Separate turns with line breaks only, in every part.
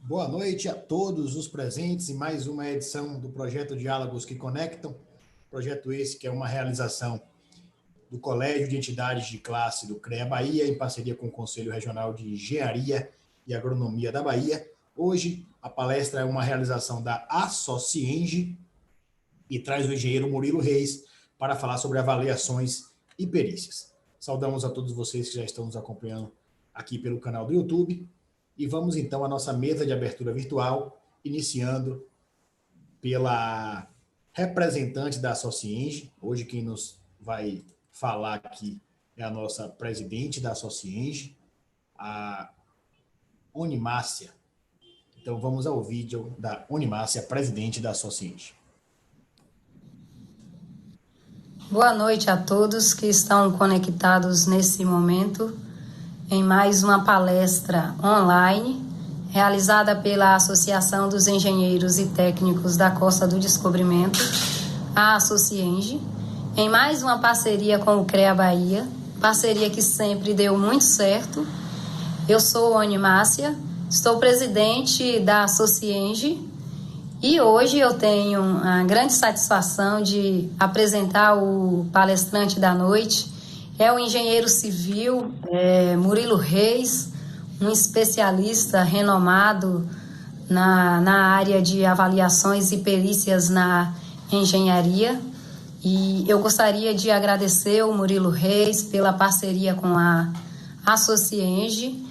Boa noite a todos os presentes em mais uma edição do projeto Diálogos que Conectam. Projeto esse que é uma realização do Colégio de Entidades de Classe do CREA Bahia, em parceria com o Conselho Regional de Engenharia e Agronomia da Bahia. Hoje, a palestra é uma realização da Associenge e traz o engenheiro Murilo Reis para falar sobre avaliações e perícias. Saudamos a todos vocês que já estão nos acompanhando aqui pelo canal do YouTube. E vamos então à nossa mesa de abertura virtual, iniciando pela representante da Associenge. Hoje quem nos vai falar aqui é a nossa presidente da Associenge, a Onimácia. Então vamos ao vídeo da Onimácia, presidente da Associenge.
Boa noite a todos que estão conectados nesse momento em mais uma palestra online realizada pela Associação dos Engenheiros e Técnicos da Costa do Descobrimento, a Associenge, em mais uma parceria com o CREA Bahia, parceria que sempre deu muito certo. Eu sou Onimácia, estou presidente da Associenge e hoje eu tenho a grande satisfação de apresentar o palestrante da noite. É o engenheiro civil Murilo Reis, um especialista renomado na área de avaliações e perícias na engenharia. E eu gostaria de agradecer o Murilo Reis pela parceria com a Associenge.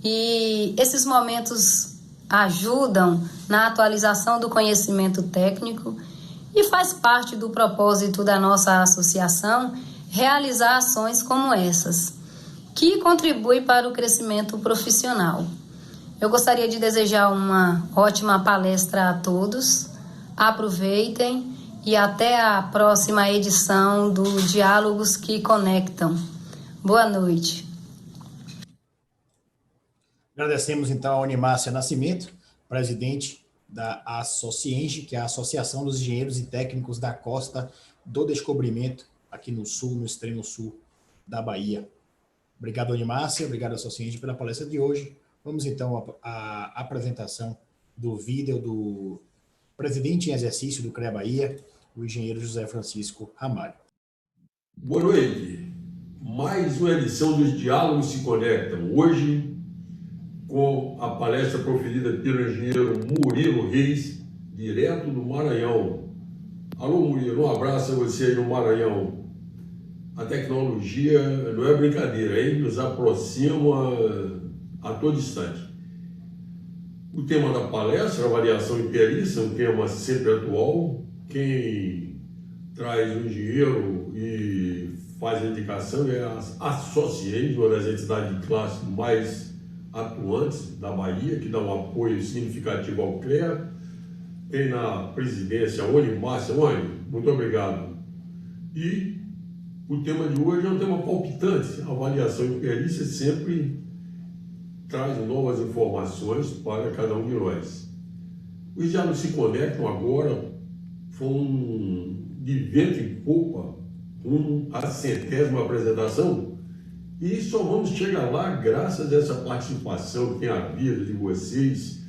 E esses momentos ajudam na atualização do conhecimento técnico e faz parte do propósito da nossa associação realizar ações como essas, que contribuem para o crescimento profissional. Eu gostaria de desejar uma ótima palestra a todos, aproveitem e até a próxima edição do Diálogos que Conectam. Boa noite.
Agradecemos então a Onimácia Nascimento, presidente da Associenge, que é a Associação dos Engenheiros e Técnicos da Costa do Descobrimento, aqui no sul, no extremo sul da Bahia. Obrigado, Onimácia, obrigado, Associenge, pela palestra de hoje. Vamos, então, à apresentação do vídeo do presidente em exercício do CREA Bahia, o engenheiro José Francisco Ramalho.
Boa noite. Mais uma edição dos Diálogos se Conectam. Hoje, com a palestra proferida pelo engenheiro Murilo Reis, direto do Maranhão. Alô, Murilo, um abraço a você aí no Maranhão. A tecnologia não é brincadeira, hein? Nos aproxima a todo instante. O tema da palestra, avaliação e perícia, é um tema sempre atual. Quem traz o engenheiro e faz a indicação é a Associenge, uma das entidades de classe mais atuantes da Bahia, que dá um apoio significativo ao CREA. Tem na presidência a Onimácia. Muito obrigado. E o tema de hoje é um tema palpitante. A avaliação e perícia sempre traz novas informações para cada um de nós. Os diálogos se conectam agora, foram de vento em popa, com a 100ª apresentação, e só vamos chegar lá graças a essa participação que tem havido de vocês,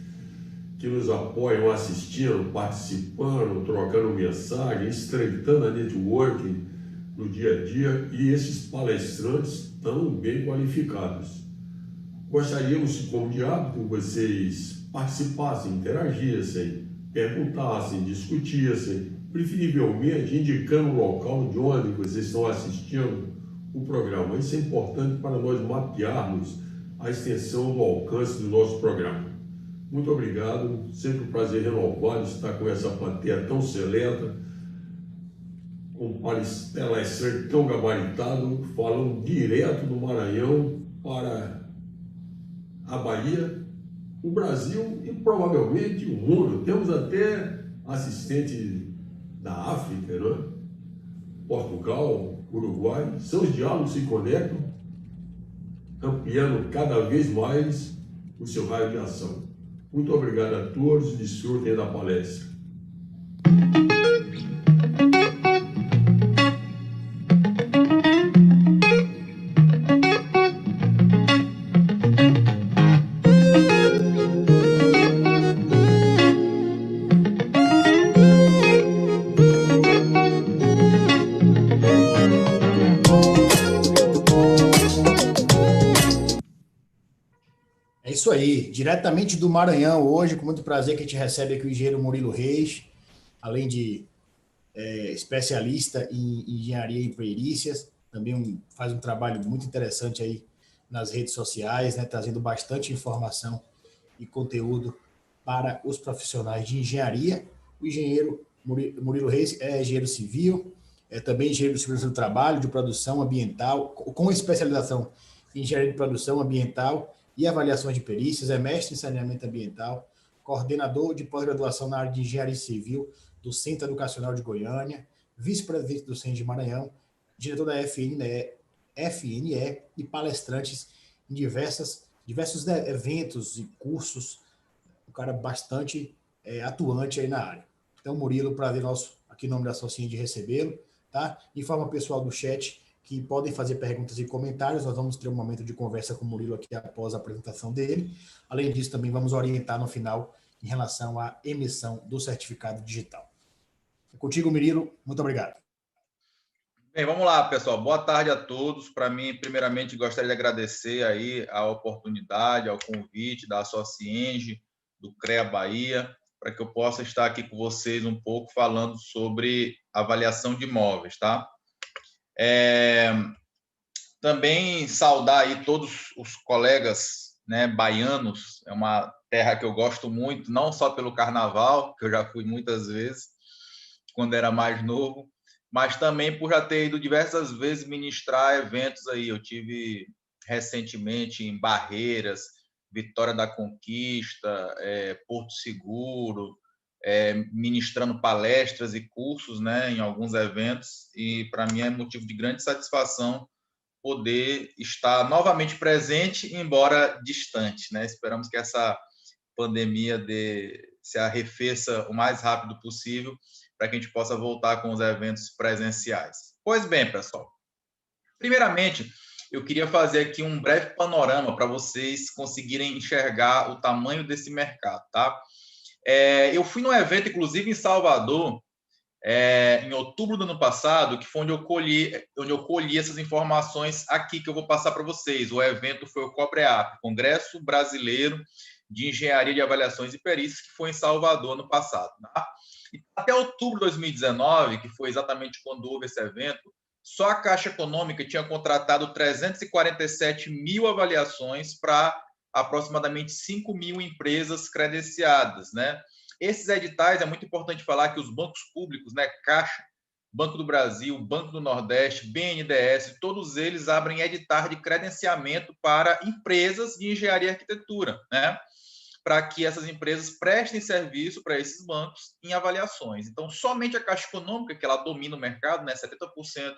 que nos apoiam assistindo, participando, trocando mensagem, estreitando a networking no dia a dia, e esses palestrantes tão bem qualificados. Gostaríamos, como de hábito, vocês participassem, interagissem, perguntassem, discutissem, preferivelmente indicando o local de onde vocês estão assistindo o programa. Isso é importante para nós mapearmos a extensão do alcance do nosso programa. Muito obrigado, sempre um prazer renovado estar com essa plateia tão seleta, com um palestrante tão gabaritado, falando direto do Maranhão para a Bahia, o Brasil e provavelmente o mundo. Temos até assistente da África, não é? Portugal, Uruguai. São os diálogos que se conectam, ampliando cada vez mais o seu raio de ação. Muito obrigado a todos, desfrutem da palestra.
aí, diretamente do Maranhão hoje, com muito prazer que a gente recebe aqui o engenheiro Murilo Reis, além de especialista em engenharia e perícias, também faz um trabalho muito interessante aí nas redes sociais, né, trazendo bastante informação e conteúdo para os profissionais de engenharia. O engenheiro Murilo Reis é engenheiro civil, é também engenheiro de segurança do trabalho, de produção ambiental, com especialização em engenharia de produção ambiental e avaliações de perícias, é mestre em saneamento ambiental, coordenador de pós-graduação na área de engenharia civil do Centro Educacional de Goiânia, vice-presidente do CEN de Maranhão, diretor da FNE e palestrantes em diversos eventos e cursos, um cara bastante atuante aí na área. Então, Murilo, prazer nosso aqui em nome da Sociedade de recebê-lo, tá? Informa o pessoal do chat que podem fazer perguntas e comentários, nós vamos ter um momento de conversa com o Murilo aqui após a apresentação dele. Além disso, também vamos orientar no final em relação à emissão do certificado digital. É contigo, Murilo, muito obrigado.
Bem, vamos lá, pessoal. Boa tarde a todos. Para mim, primeiramente, gostaria de agradecer aí a oportunidade, ao convite da Socienge, do CREA Bahia, para que eu possa estar aqui com vocês um pouco falando sobre avaliação de imóveis, tá? Também saudar aí todos os colegas, né, baianos. É uma terra que eu gosto muito, não só pelo carnaval, que eu já fui muitas vezes, quando era mais novo, mas também por já ter ido diversas vezes ministrar eventos aí. Eu tive recentemente em Barreiras, Vitória da Conquista, Porto Seguro, ministrando palestras e cursos, né, em alguns eventos, e para mim é motivo de grande satisfação poder estar novamente presente, embora distante, né? Esperamos que essa pandemia se arrefeça o mais rápido possível para que a gente possa voltar com os eventos presenciais. Pois bem, pessoal, primeiramente, eu queria fazer aqui um breve panorama para vocês conseguirem enxergar o tamanho desse mercado, tá? Eu fui num evento, inclusive, em Salvador, em outubro do ano passado, que foi onde eu colhi essas informações aqui que eu vou passar para vocês. O evento foi o COBREAP, Congresso Brasileiro de Engenharia de Avaliações e Perícias, que foi em Salvador no passado. Tá? E até outubro de 2019, que foi exatamente quando houve esse evento, só a Caixa Econômica tinha contratado 347 mil avaliações para aproximadamente 5 mil empresas credenciadas, né? Esses editais, é muito importante falar que os bancos públicos, né, Caixa, Banco do Brasil, Banco do Nordeste, BNDES, todos eles abrem editais de credenciamento para empresas de engenharia e arquitetura, né? Para que essas empresas prestem serviço para esses bancos em avaliações. Então, somente a Caixa Econômica, que ela domina o mercado, né, 70%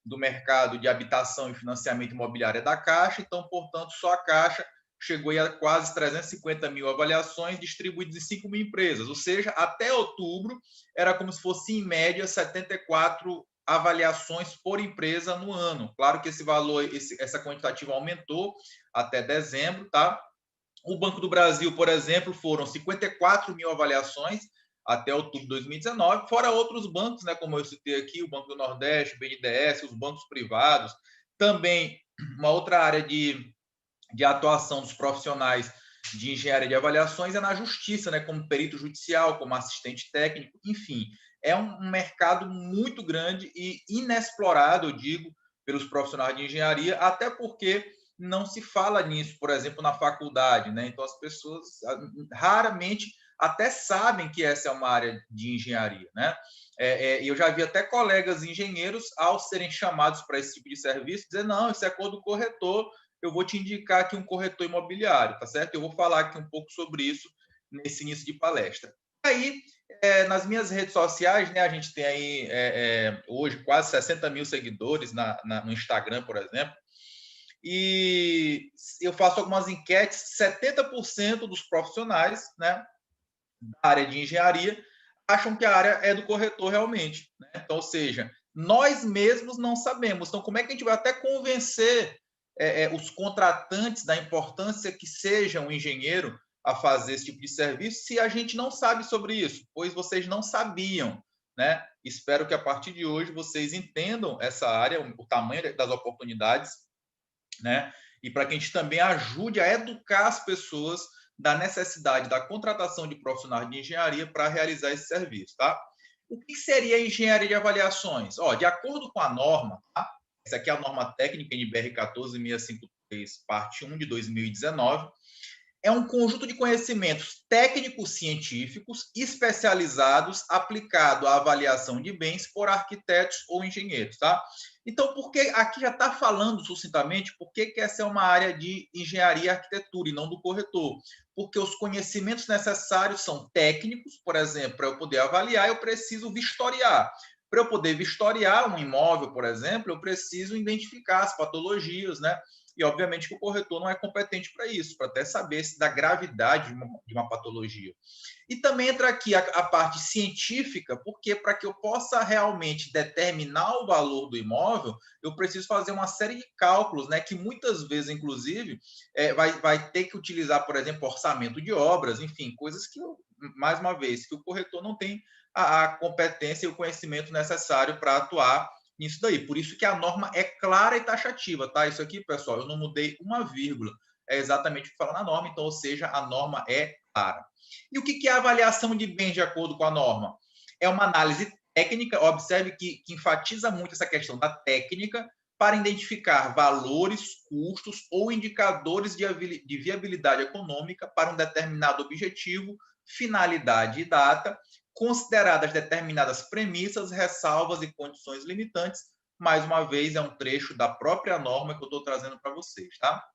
do mercado de habitação e financiamento imobiliário é da Caixa, então, portanto, só a Caixa chegou a quase 350 mil avaliações distribuídas em 5 mil empresas, ou seja, até outubro era como se fosse, em média, 74 avaliações por empresa no ano. Claro que esse valor, essa quantitativa aumentou até dezembro, tá? O Banco do Brasil, por exemplo, foram 54 mil avaliações até outubro de 2019, fora outros bancos, né, como eu citei aqui, o Banco do Nordeste, o BNDES, os bancos privados. Também uma outra área de atuação dos profissionais de engenharia de avaliações é na justiça, né, como perito judicial, como assistente técnico, enfim. É um mercado muito grande e inexplorado, eu digo, pelos profissionais de engenharia, até porque não se fala nisso, por exemplo, na faculdade, né? Então, as pessoas raramente até sabem que essa é uma área de engenharia, né? Eu já vi até colegas engenheiros, ao serem chamados para esse tipo de serviço, dizer, não, isso é cor do corretor, eu vou te indicar aqui um corretor imobiliário, tá certo? Eu vou falar aqui um pouco sobre isso nesse início de palestra. Aí, nas minhas redes sociais, né, a gente tem aí hoje quase 60 mil seguidores no Instagram, por exemplo, e eu faço algumas enquetes, 70% dos profissionais, né, da área de engenharia acham que a área é do corretor realmente, né? Então, ou seja, nós mesmos não sabemos. Então, como é que a gente vai até convencer os contratantes da importância que seja um engenheiro a fazer esse tipo de serviço se a gente não sabe sobre isso? Pois vocês não sabiam, né? Espero que a partir de hoje vocês entendam essa área, o tamanho das oportunidades, né? e para que a gente também ajude a educar as pessoas da necessidade da contratação de profissionais de engenharia para realizar esse serviço, tá? O que seria a engenharia de avaliações? De acordo com a norma, tá? Essa aqui é a norma técnica NBR 14653, parte 1 de 2019, é um conjunto de conhecimentos técnicos científicos especializados aplicado à avaliação de bens por arquitetos ou engenheiros, tá? Então, porque aqui já está falando sucintamente por que essa é uma área de engenharia e arquitetura e não do corretor? Porque os conhecimentos necessários são técnicos, por exemplo, para eu poder avaliar, eu preciso vistoriar. Para eu poder vistoriar um imóvel, por exemplo, eu preciso identificar as patologias, né? E, obviamente, que o corretor não é competente para isso, para até saber da gravidade de uma patologia. E também entra aqui a parte científica, porque para que eu possa realmente determinar o valor do imóvel, eu preciso fazer uma série de cálculos, né, que muitas vezes, inclusive, vai ter que utilizar, por exemplo, orçamento de obras, enfim, coisas que, mais uma vez, que o corretor não tem a competência e o conhecimento necessário para atuar nisso daí. Por isso que a norma é clara e taxativa, tá? Isso aqui, pessoal, eu não mudei uma vírgula. É exatamente o que fala na norma, então, ou seja, a norma é clara. E o que é a avaliação de bens de acordo com a norma? É uma análise técnica, observe que enfatiza muito essa questão da técnica para identificar valores, custos ou indicadores de viabilidade econômica para um determinado objetivo, finalidade e data, consideradas determinadas premissas, ressalvas e condições limitantes. Mais uma vez, é um trecho da própria norma que eu estou trazendo para vocês, tá?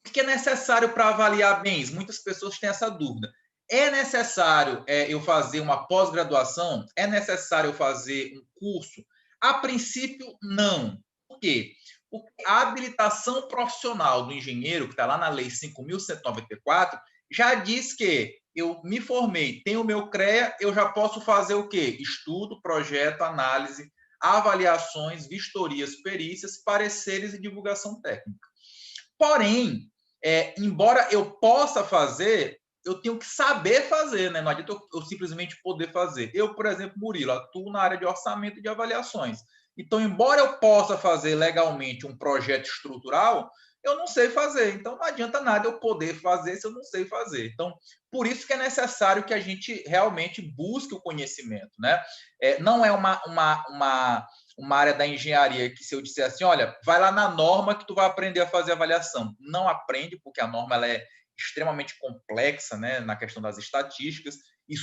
O que é necessário para avaliar bens? Muitas pessoas têm essa dúvida. É necessário eu fazer uma pós-graduação? É necessário eu fazer um curso? A princípio, não. Por quê? Porque a habilitação profissional do engenheiro, que está lá na Lei 5.194, já diz que eu me formei, tenho o meu CREA, eu já posso fazer o quê? Estudo, projeto, análise, avaliações, vistorias, perícias, pareceres e divulgação técnica. Porém, embora eu possa fazer, eu tenho que saber fazer, né? Não adianta eu simplesmente poder fazer. Eu, por exemplo, Murilo, atuo na área de orçamento e de avaliações. Então, embora eu possa fazer legalmente um projeto estrutural, eu não sei fazer. Então, não adianta nada eu poder fazer se eu não sei fazer. Então, por isso que é necessário que a gente realmente busque o conhecimento, né? Não é uma área da engenharia que, se eu disser assim, olha, vai lá na norma que tu vai aprender a fazer avaliação. Não aprende, porque a norma ela é extremamente complexa, né, na questão das estatísticas, e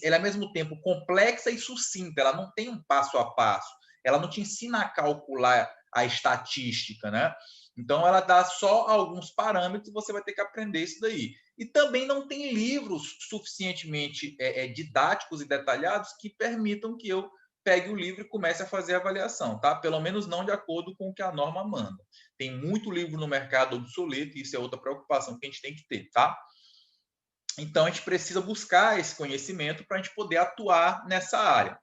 ela é, ao mesmo tempo, complexa e sucinta. Ela não tem um passo a passo. Ela não te ensina a calcular a estatística, né? Então, ela dá só alguns parâmetros e você vai ter que aprender isso daí. E também não tem livros suficientemente didáticos e detalhados que permitam que eu pegue o livro e comece a fazer a avaliação, tá? Pelo menos não de acordo com o que a norma manda. Tem muito livro no mercado obsoleto e isso é outra preocupação que a gente tem que ter, tá? Então, a gente precisa buscar esse conhecimento para a gente poder atuar nessa área.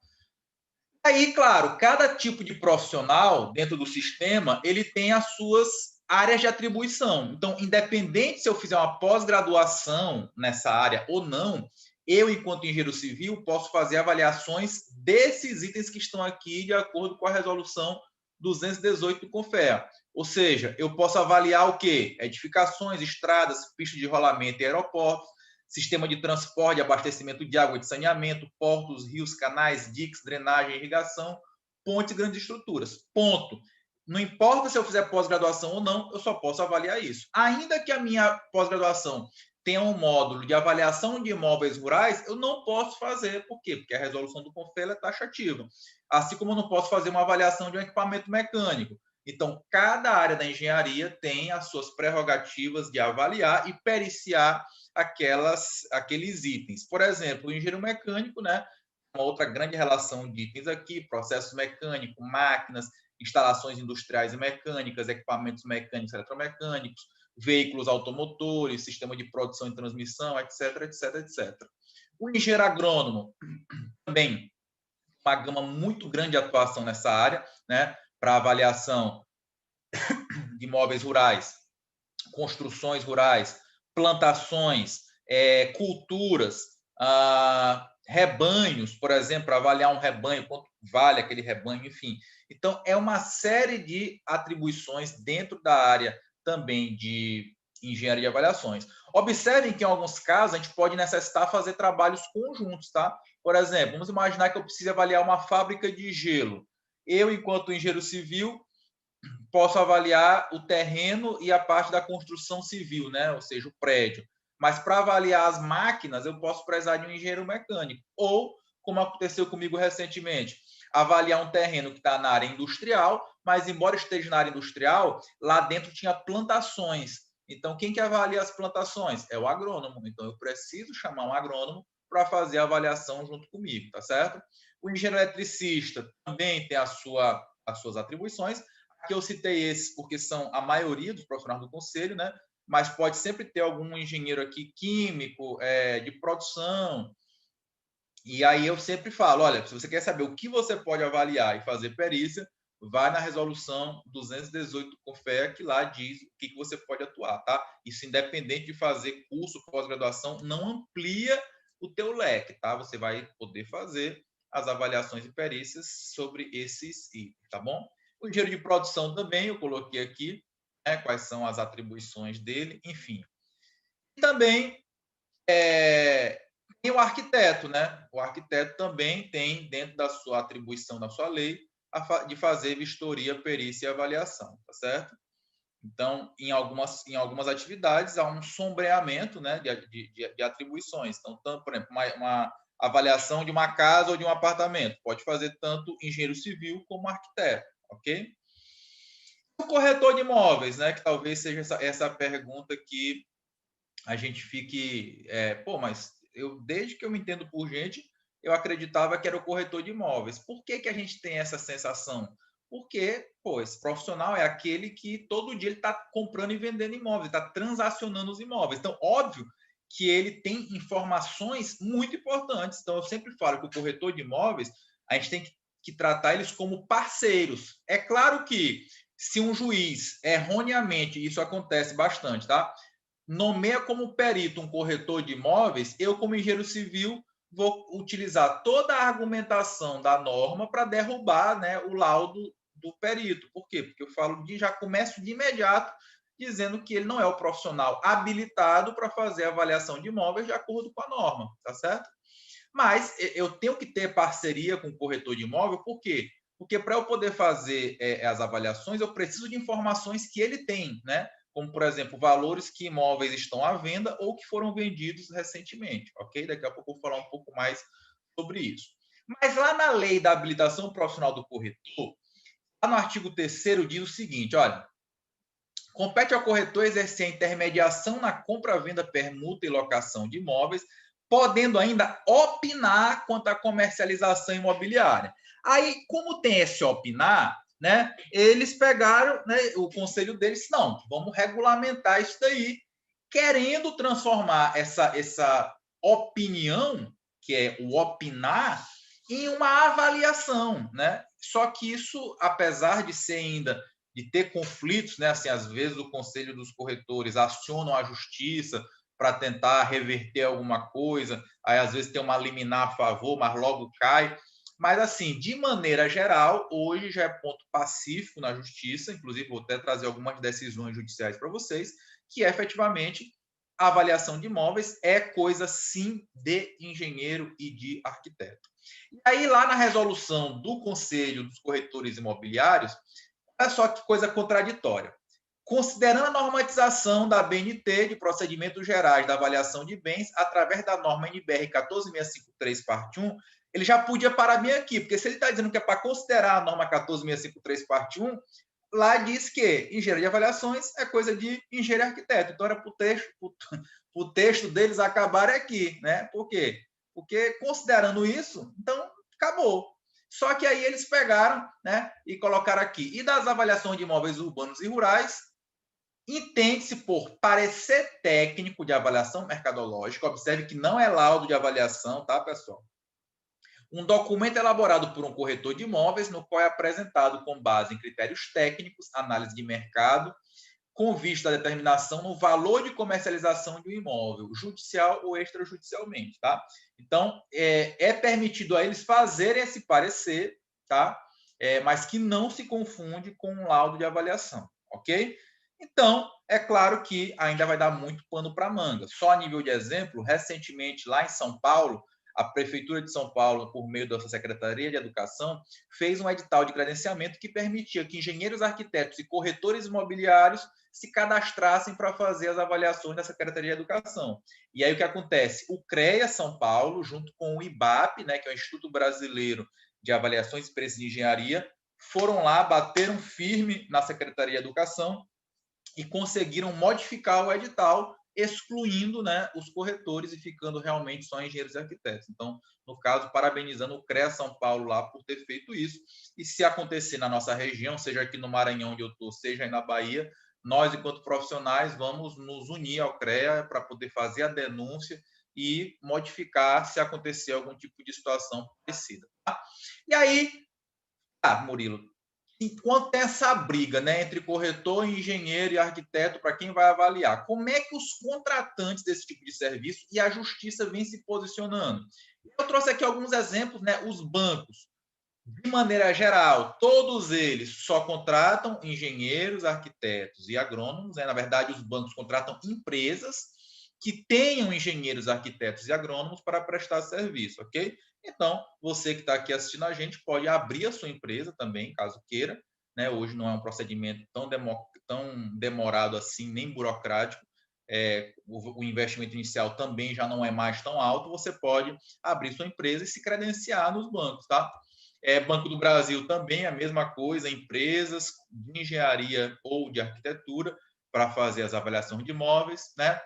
Aí, claro, cada tipo de profissional dentro do sistema, ele tem as suas áreas de atribuição. Então, independente se eu fizer uma pós-graduação nessa área ou não, eu, enquanto engenheiro civil, posso fazer avaliações desses itens que estão aqui de acordo com a resolução 218 do CONFEA. Ou seja, eu posso avaliar o quê? Edificações, estradas, pistas de rolamento e aeroportos, sistema de transporte, abastecimento de água, de saneamento, portos, rios, canais, diques, drenagem, irrigação, pontes e grandes estruturas. Ponto. Não importa se eu fizer pós-graduação ou não, eu só posso avaliar isso. Ainda que a minha pós-graduação tenha um módulo de avaliação de imóveis rurais, eu não posso fazer. Por quê? Porque a resolução do CONFEA é taxativa. Assim como eu não posso fazer uma avaliação de um equipamento mecânico. Então, cada área da engenharia tem as suas prerrogativas de avaliar e periciar aqueles itens. Por exemplo, o engenheiro mecânico, né? Uma outra grande relação de itens aqui, processo mecânico, máquinas, instalações industriais e mecânicas, equipamentos mecânicos, eletromecânicos, veículos automotores, sistema de produção e transmissão, etc, etc, etc. O engenheiro agrônomo também uma gama muito grande de atuação nessa área, né? Para avaliação de imóveis rurais, construções rurais, plantações, culturas, rebanhos, por exemplo, para avaliar um rebanho, quanto vale aquele rebanho, enfim. Então, é uma série de atribuições dentro da área também de engenharia de avaliações. Observem que, em alguns casos, a gente pode necessitar fazer trabalhos conjuntos, tá? Por exemplo, vamos imaginar que eu precise avaliar uma fábrica de gelo. Eu, enquanto engenheiro civil, posso avaliar o terreno e a parte da construção civil, né? Ou seja, o prédio. Mas para avaliar as máquinas, eu posso precisar de um engenheiro mecânico. Ou, como aconteceu comigo recentemente, avaliar um terreno que está na área industrial, mas embora esteja na área industrial, lá dentro tinha plantações. Então, quem que avalia as plantações? É o agrônomo. Então, eu preciso chamar um agrônomo para fazer a avaliação junto comigo, tá certo? O engenheiro eletricista também tem as suas atribuições. Aqui eu citei esses porque são a maioria dos profissionais do conselho, né? Mas pode sempre ter algum engenheiro aqui químico, de produção. E aí eu sempre falo, olha, se você quer saber o que você pode avaliar e fazer perícia, vai na resolução 218 do CONFEA, que lá diz o que você pode atuar, tá? Isso independente de fazer curso, pós-graduação, não amplia o teu leque, tá? Você vai poder fazer as avaliações e perícias sobre esses itens, tá bom? O engenheiro de produção também, eu coloquei aqui, né, quais são as atribuições dele, enfim. E também tem o arquiteto, né? O arquiteto também tem, dentro da sua atribuição, da sua lei, de fazer vistoria, perícia e avaliação, tá certo? Então, em algumas atividades, há um sombreamento, né, de atribuições. Então, por exemplo, uma avaliação de uma casa ou de um apartamento pode fazer tanto engenheiro civil como arquiteto, ok? O corretor de imóveis, né, que talvez seja essa pergunta que a gente fique, mas desde que eu me entendo por gente, eu acreditava que era o corretor de imóveis. Por que a gente tem essa sensação? Porque, esse profissional é aquele que todo dia ele está comprando e vendendo imóveis, está transacionando os imóveis. Então, óbvio que ele tem informações muito importantes. Então, eu sempre falo que o corretor de imóveis, a gente tem que tratar eles como parceiros. É claro que se um juiz, erroneamente, isso acontece bastante, tá? Nomeia como perito um corretor de imóveis, eu, como engenheiro civil, vou utilizar toda a argumentação da norma para derrubar, né, o laudo do perito. Por quê? Porque eu já começo de imediato dizendo que ele não é o profissional habilitado para fazer a avaliação de imóveis de acordo com a norma, tá certo? Mas eu tenho que ter parceria com o corretor de imóvel, por quê? Porque para eu poder fazer as avaliações, eu preciso de informações que ele tem, né? Como, por exemplo, valores que imóveis estão à venda ou que foram vendidos recentemente, ok? Daqui a pouco eu vou falar um pouco mais sobre isso. Mas lá na lei da habilitação profissional do corretor, lá no artigo 3º diz o seguinte, olha, compete ao corretor exercer a intermediação na compra, venda, permuta e locação de imóveis, podendo ainda opinar quanto à comercialização imobiliária. Aí, como tem esse opinar, né, eles pegaram, né, o conselho deles, não, vamos regulamentar isso daí, querendo transformar essa opinião, que é o opinar, em uma avaliação, né? Só que isso, apesar de ser ainda de ter conflitos, né? Assim, às vezes o conselho dos corretores acionam a justiça para tentar reverter alguma coisa, aí às vezes tem uma liminar a favor, mas logo cai. Mas, assim, de maneira geral, hoje já é ponto pacífico na justiça, inclusive vou até trazer algumas decisões judiciais para vocês, que efetivamente a avaliação de imóveis é coisa, sim, de engenheiro e de arquiteto. E aí, lá na resolução do Conselho dos Corretores Imobiliários, olha só que coisa contraditória. Considerando a normatização da BNT de procedimentos gerais da avaliação de bens através da norma NBR 14653, parte 1, ele já podia parar bem aqui, porque se ele está dizendo que é para considerar a norma 14653, parte 1, lá diz que engenharia de avaliações é coisa de engenheiro e arquiteto. Então, era para o texto deles acabar aqui, né? Por quê? Porque, considerando isso, então, acabou. Só que aí eles pegaram, né, e colocaram aqui. E das avaliações de imóveis urbanos e rurais, entende-se por parecer técnico de avaliação mercadológica, observe que não é laudo de avaliação, tá, pessoal? Um documento elaborado por um corretor de imóveis, no qual é apresentado com base em critérios técnicos, análise de mercado, com vista à determinação no valor de comercialização de um imóvel, judicial ou extrajudicialmente, tá? Então, é permitido a eles fazerem esse parecer, tá? Mas que não se confunde com um laudo de avaliação, ok? Então, é claro que ainda vai dar muito pano para manga. Só a nível de exemplo, recentemente, lá em São Paulo, a Prefeitura de São Paulo, por meio da sua Secretaria de Educação, fez um edital de credenciamento que permitia que engenheiros, arquitetos e corretores imobiliários se cadastrassem para fazer as avaliações da Secretaria de Educação. E aí o que acontece? O CREA São Paulo, junto com o IBAP, né, que é o Instituto Brasileiro de Avaliações e Preços de Engenharia, foram lá, bateram firme na Secretaria de Educação e conseguiram modificar o edital, excluindo, né, os corretores e ficando realmente só engenheiros e arquitetos. Então, no caso, parabenizando o CREA São Paulo lá por ter feito isso. E se acontecer na nossa região, seja aqui no Maranhão onde eu estou, seja aí na Bahia, nós, enquanto profissionais, vamos nos unir ao CREA para poder fazer a denúncia e modificar se acontecer algum tipo de situação parecida. Tá? E aí, Murilo, enquanto tem essa briga, né, entre corretor, engenheiro e arquiteto para quem vai avaliar, como é que os contratantes desse tipo de serviço e a justiça vem se posicionando? Eu trouxe aqui alguns exemplos, né, os bancos, de maneira geral, todos eles só contratam engenheiros, arquitetos e agrônomos, né? Na verdade, os bancos contratam empresas que tenham engenheiros, arquitetos e agrônomos para prestar serviço, ok? Então, você que está aqui assistindo a gente pode abrir a sua empresa também, caso queira, né? Hoje não é um procedimento tão demorado assim, nem burocrático. O investimento inicial também já não é mais tão alto. Você pode abrir sua empresa e se credenciar nos bancos, tá? Banco do Brasil também é a mesma coisa, empresas de engenharia ou de arquitetura para fazer as avaliações de imóveis, né?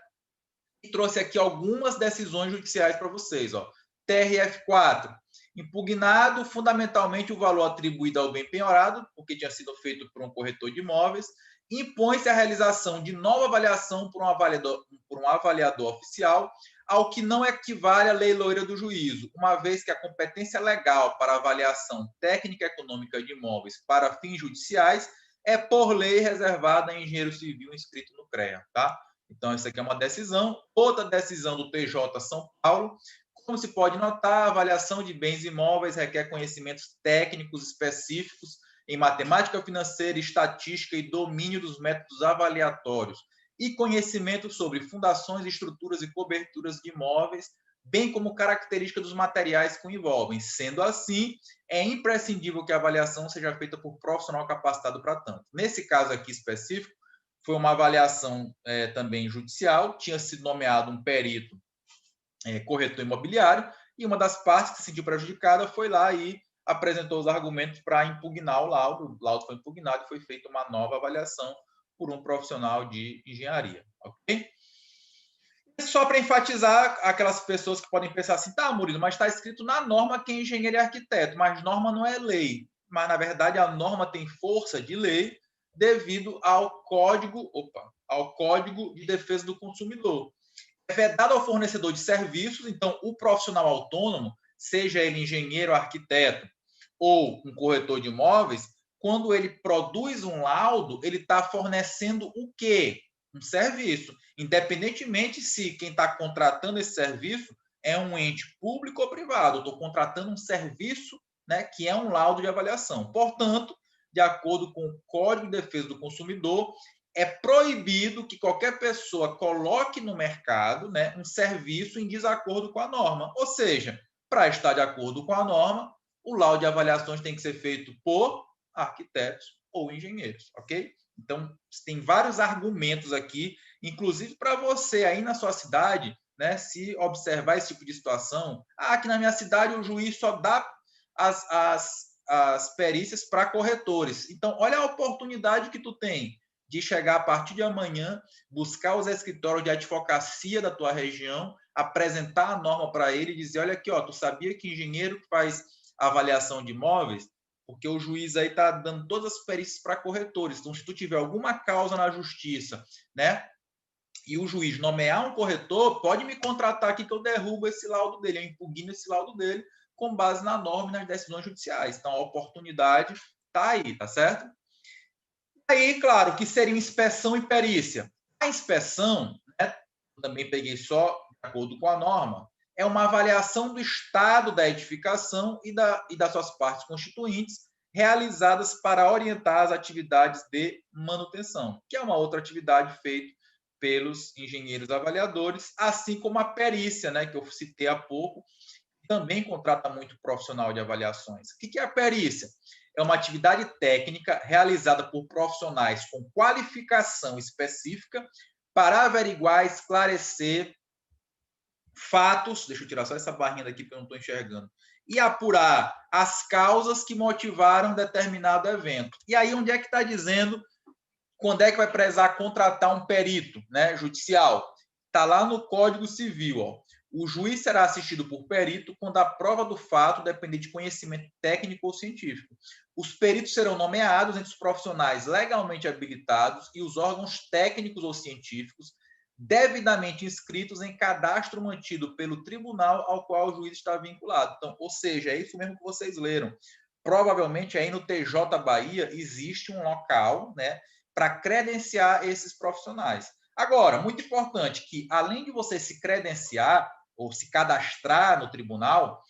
E trouxe aqui algumas decisões judiciais para vocês, ó. TRF4, impugnado fundamentalmente o valor atribuído ao bem penhorado, porque tinha sido feito por um corretor de imóveis, impõe-se a realização de nova avaliação por um avaliador oficial, ao que não equivale à lei loira do juízo, uma vez que a competência legal para avaliação técnica e econômica de imóveis para fins judiciais é, por lei, reservada a engenheiro civil inscrito no CREA, tá? Então, isso aqui é uma decisão. Outra decisão do TJ São Paulo. Como se pode notar, a avaliação de bens imóveis requer conhecimentos técnicos específicos em matemática financeira, estatística e domínio dos métodos avaliatórios, e conhecimento sobre fundações, estruturas e coberturas de imóveis, bem como características dos materiais que o envolvem. Sendo assim, é imprescindível que a avaliação seja feita por profissional capacitado para tanto. Nesse caso aqui específico, foi uma avaliação também judicial, tinha sido nomeado um perito corretor imobiliário, e uma das partes que se sentiu prejudicada foi lá e apresentou os argumentos para impugnar o laudo. O laudo foi impugnado e foi feita uma nova avaliação por um profissional de engenharia. Ok? Só para enfatizar aquelas pessoas que podem pensar assim, tá, Murilo, mas está escrito na norma que é engenheiro e arquiteto, mas norma não é lei. Mas, na verdade, a norma tem força de lei devido ao Código de Defesa do Consumidor. É vedado ao fornecedor de serviços, então o profissional autônomo, seja ele engenheiro, arquiteto ou um corretor de imóveis, quando ele produz um laudo, ele está fornecendo o quê? Um serviço. Independentemente se quem está contratando esse serviço é um ente público ou privado, eu estou contratando um serviço, né, que é um laudo de avaliação. Portanto, de acordo com o Código de Defesa do Consumidor, é proibido que qualquer pessoa coloque no mercado, né, um serviço em desacordo com a norma. Ou seja, para estar de acordo com a norma, o laudo de avaliações tem que ser feito por arquitetos ou engenheiros, ok? Então, tem vários argumentos aqui, inclusive para você aí na sua cidade, né, se observar esse tipo de situação. Aqui na minha cidade o juiz só dá as perícias para corretores. Então, olha a oportunidade que tu tem de chegar a partir de amanhã, buscar os escritórios de advocacia da tua região, apresentar a norma para ele e dizer, olha aqui, ó, tu sabia que engenheiro que faz avaliação de imóveis, porque o juiz aí está dando todas as perícias para corretores. Então, se tu tiver alguma causa na justiça, né, e o juiz nomear um corretor, pode me contratar aqui que eu derrubo esse laudo dele, eu impugno esse laudo dele com base na norma e nas decisões judiciais. Então, a oportunidade está aí, tá certo? Aí, claro, que seria inspeção e perícia. A inspeção, né, também peguei só de acordo com a norma, é uma avaliação do estado da edificação e das suas partes constituintes realizadas para orientar as atividades de manutenção, que é uma outra atividade feita pelos engenheiros avaliadores, assim como a perícia, né, que eu citei há pouco, também contrata muito profissional de avaliações. O que é a perícia? É uma atividade técnica realizada por profissionais com qualificação específica para averiguar, esclarecer fatos, deixa eu tirar só essa barrinha daqui porque eu não estou enxergando, e apurar as causas que motivaram determinado evento. E aí, onde é que está dizendo quando é que vai precisar contratar um perito, né, judicial? Está lá no Código Civil, ó. O juiz será assistido por perito quando a prova do fato depender de conhecimento técnico ou científico. Os peritos serão nomeados entre os profissionais legalmente habilitados e os órgãos técnicos ou científicos devidamente inscritos em cadastro mantido pelo tribunal ao qual o juiz está vinculado. Então, ou seja, é isso mesmo que vocês leram. Provavelmente aí no TJ Bahia existe um local, né, para credenciar esses profissionais. Agora, muito importante que, além de você se credenciar ou se cadastrar no tribunal,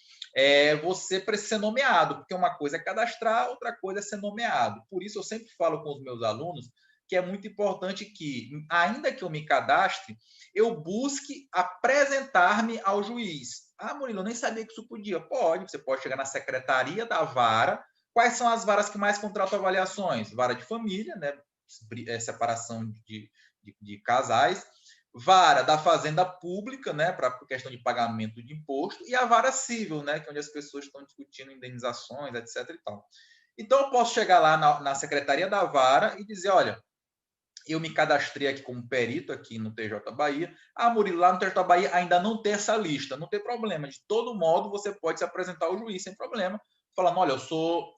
você precisa ser nomeado, porque uma coisa é cadastrar, outra coisa é ser nomeado. Por isso, eu sempre falo com os meus alunos que é muito importante que, ainda que eu me cadastre, eu busque apresentar-me ao juiz. Ah, Murilo, eu nem sabia que isso podia. Pode, você pode chegar na secretaria da vara. Quais são as varas que mais contratam avaliações? Vara de família, né? Separação de casais, vara da fazenda pública, né, para questão de pagamento de imposto, e a vara civil, né, que é onde as pessoas estão discutindo indenizações, etc. e tal. Então, eu posso chegar lá na secretaria da vara e dizer, olha, eu me cadastrei aqui como perito aqui no TJ Bahia. Ah, Murilo, lá no TJ Bahia ainda não tem essa lista. Não tem problema. De todo modo, você pode se apresentar ao juiz sem problema, falando, olha, eu sou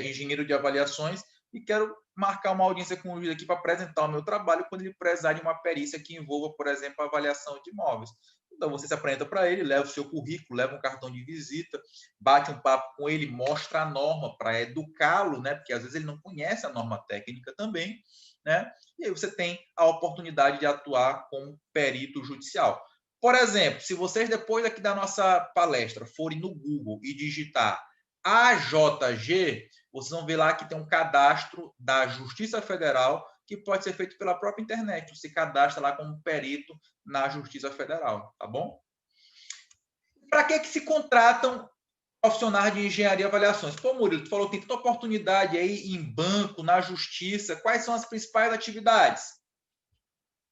engenheiro de avaliações e quero marcar uma audiência com o juiz aqui para apresentar o meu trabalho quando ele precisar de uma perícia que envolva, por exemplo, a avaliação de imóveis. Então, você se apresenta para ele, leva o seu currículo, leva um cartão de visita, bate um papo com ele, mostra a norma para educá-lo, né? Porque às vezes ele não conhece a norma técnica também, né? E aí você tem a oportunidade de atuar como perito judicial. Por exemplo, se vocês depois aqui da nossa palestra forem no Google e digitar AJG, vocês vão ver lá que tem um cadastro da Justiça Federal que pode ser feito pela própria internet. Você cadastra lá como perito na Justiça Federal, tá bom? Para que se contratam profissionais de engenharia e avaliações? Pô, Murilo, tu falou que tem tanta oportunidade aí em banco, na justiça. Quais são as principais atividades?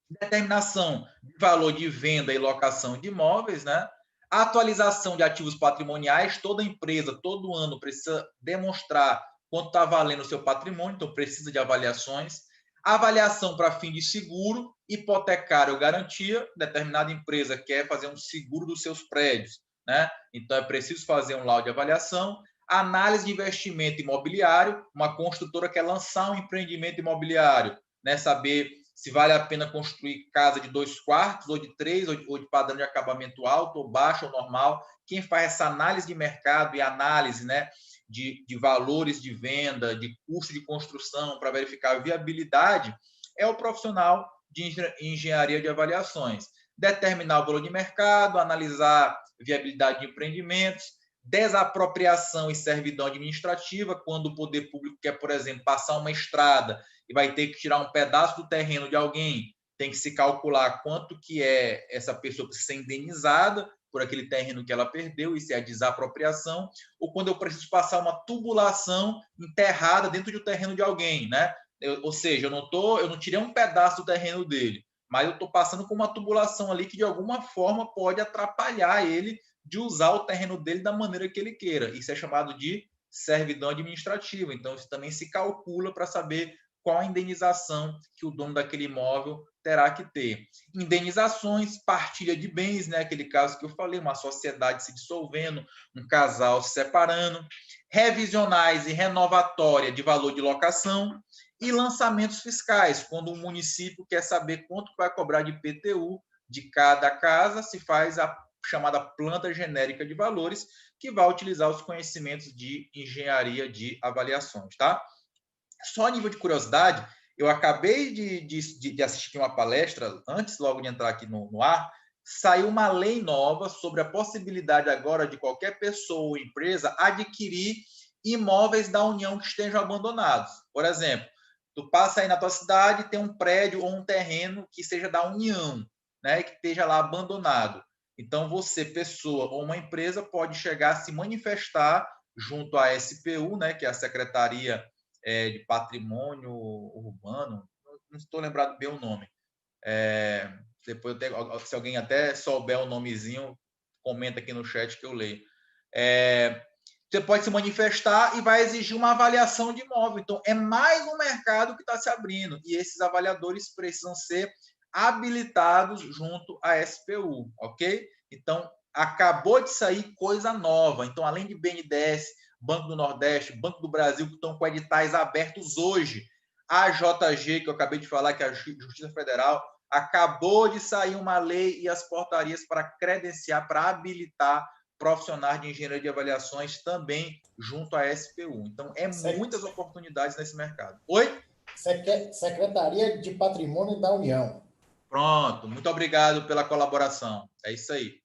Determinação de valor de venda e locação de imóveis, né? Atualização de ativos patrimoniais. Toda empresa, todo ano, precisa demonstrar quanto está valendo o seu patrimônio, então precisa de avaliações. Avaliação para fim de seguro, hipotecário ou garantia. Determinada empresa quer fazer um seguro dos seus prédios, né? Então, é preciso fazer um laudo de avaliação. Análise de investimento imobiliário. Uma construtora quer lançar um empreendimento imobiliário, né? Saber se vale a pena construir casa de 2 quartos, ou de 3, ou de padrão de acabamento alto, ou baixo, ou normal. Quem faz essa análise de mercado e análise, né, de valores de venda, de custo de construção, para verificar a viabilidade, é o profissional de engenharia de avaliações. Determinar o valor de mercado, analisar viabilidade de empreendimentos, desapropriação e servidão administrativa, quando o poder público quer, por exemplo, passar uma estrada e vai ter que tirar um pedaço do terreno de alguém, tem que se calcular quanto que essa pessoa precisa ser indenizada por aquele terreno que ela perdeu, isso é a desapropriação, ou quando eu preciso passar uma tubulação enterrada dentro do terreno de alguém, né? Ou seja, eu não tirei um pedaço do terreno dele, mas eu estou passando com uma tubulação ali que de alguma forma pode atrapalhar ele de usar o terreno dele da maneira que ele queira. Isso é chamado de servidão administrativa. Então, isso também se calcula para saber qual a indenização que o dono daquele imóvel terá que ter. Indenizações, partilha de bens, né? Aquele caso que eu falei, uma sociedade se dissolvendo, um casal se separando, revisionais e renovatória de valor de locação e lançamentos fiscais, quando o município quer saber quanto vai cobrar de IPTU de cada casa, se faz a chamada planta genérica de valores, que vai utilizar os conhecimentos de engenharia de avaliações, tá? Só a nível de curiosidade, eu acabei de assistir uma palestra, antes logo de entrar aqui no ar, saiu uma lei nova sobre a possibilidade agora de qualquer pessoa ou empresa adquirir imóveis da União que estejam abandonados. Por exemplo, tu passa aí na tua cidade e tem um prédio ou um terreno que seja da União, né, que esteja lá abandonado. Então, você, pessoa ou uma empresa, pode chegar a se manifestar junto à SPU, né, que é a Secretaria de Patrimônio Urbano, não estou lembrado bem o nome. Depois, se alguém até souber o nomezinho, comenta aqui no chat que eu leio. Você pode se manifestar e vai exigir uma avaliação de imóvel. Então, é mais um mercado que está se abrindo. E esses avaliadores precisam ser habilitados junto à SPU, ok? Então, acabou de sair coisa nova. Então, além de BNDES, Banco do Nordeste, Banco do Brasil, que estão com editais abertos hoje, a JG, que eu acabei de falar, que é a Justiça Federal, acabou de sair uma lei e as portarias para credenciar, para habilitar profissionais de engenharia de avaliações também junto à SPU. Então, muitas oportunidades nesse mercado. Oi?
Secretaria de Patrimônio da União.
Pronto, muito obrigado pela colaboração. É isso aí.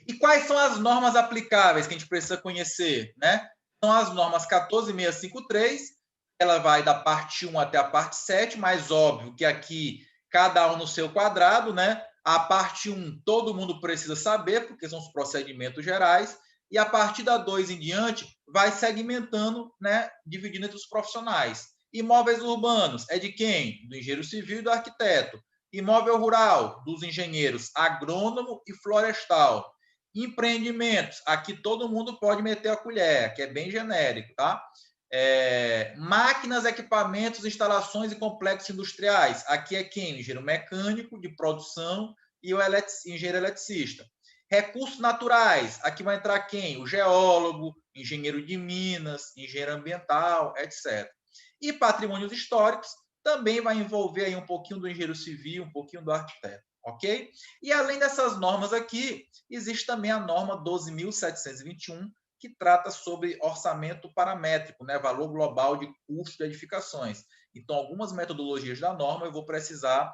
E quais são as normas aplicáveis que a gente precisa conhecer, né? São as normas 14653, ela vai da parte 1 até a parte 7, mas óbvio que aqui cada um no seu quadrado, né? A parte 1 todo mundo precisa saber, porque são os procedimentos gerais, e a partir da 2 em diante vai segmentando, né? Dividindo entre os profissionais. Imóveis urbanos é de quem? Do engenheiro civil e do arquiteto. Imóvel rural, dos engenheiros agrônomo e florestal. Empreendimentos, aqui todo mundo pode meter a colher, que é bem genérico, tá? Máquinas, equipamentos, instalações e complexos industriais. Aqui é quem? O engenheiro mecânico de produção e o engenheiro eletricista. Recursos naturais. Aqui vai entrar quem? O geólogo, engenheiro de minas, engenheiro ambiental, etc. E patrimônios históricos também vai envolver aí um pouquinho do engenheiro civil, um pouquinho do arquiteto, ok? E além dessas normas aqui, existe também a norma 12.721, que trata sobre orçamento paramétrico, né? Valor global de custo de edificações. Então, algumas metodologias da norma eu vou precisar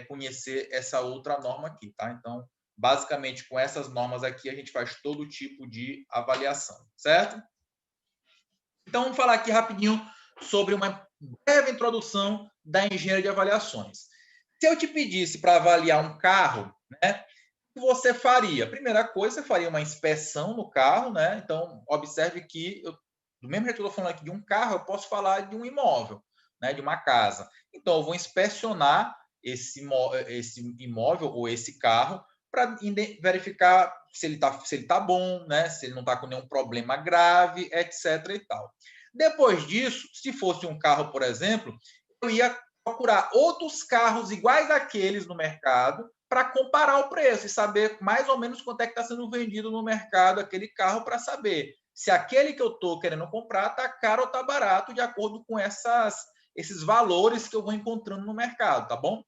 conhecer essa outra norma aqui, tá? Então, basicamente, com essas normas aqui, a gente faz todo tipo de avaliação, certo? Então, vamos falar aqui rapidinho sobre uma breve introdução da engenharia de avaliações. Se eu te pedisse para avaliar um carro, né? O que você faria? Primeira coisa, você faria uma inspeção no carro, né? Então, observe que, do mesmo jeito que eu estou falando aqui de um carro, eu posso falar de um imóvel, né? De uma casa. Então, eu vou inspecionar esse imóvel ou esse carro para verificar se ele tá bom, né? Se ele não está com nenhum problema grave, etc. e tal. Depois disso, se fosse um carro, por exemplo, eu ia procurar outros carros iguais àqueles no mercado para comparar o preço e saber mais ou menos quanto é que está sendo vendido no mercado aquele carro, para saber se aquele que eu estou querendo comprar está caro ou está barato, de acordo com esses valores que eu vou encontrando no mercado, tá bom?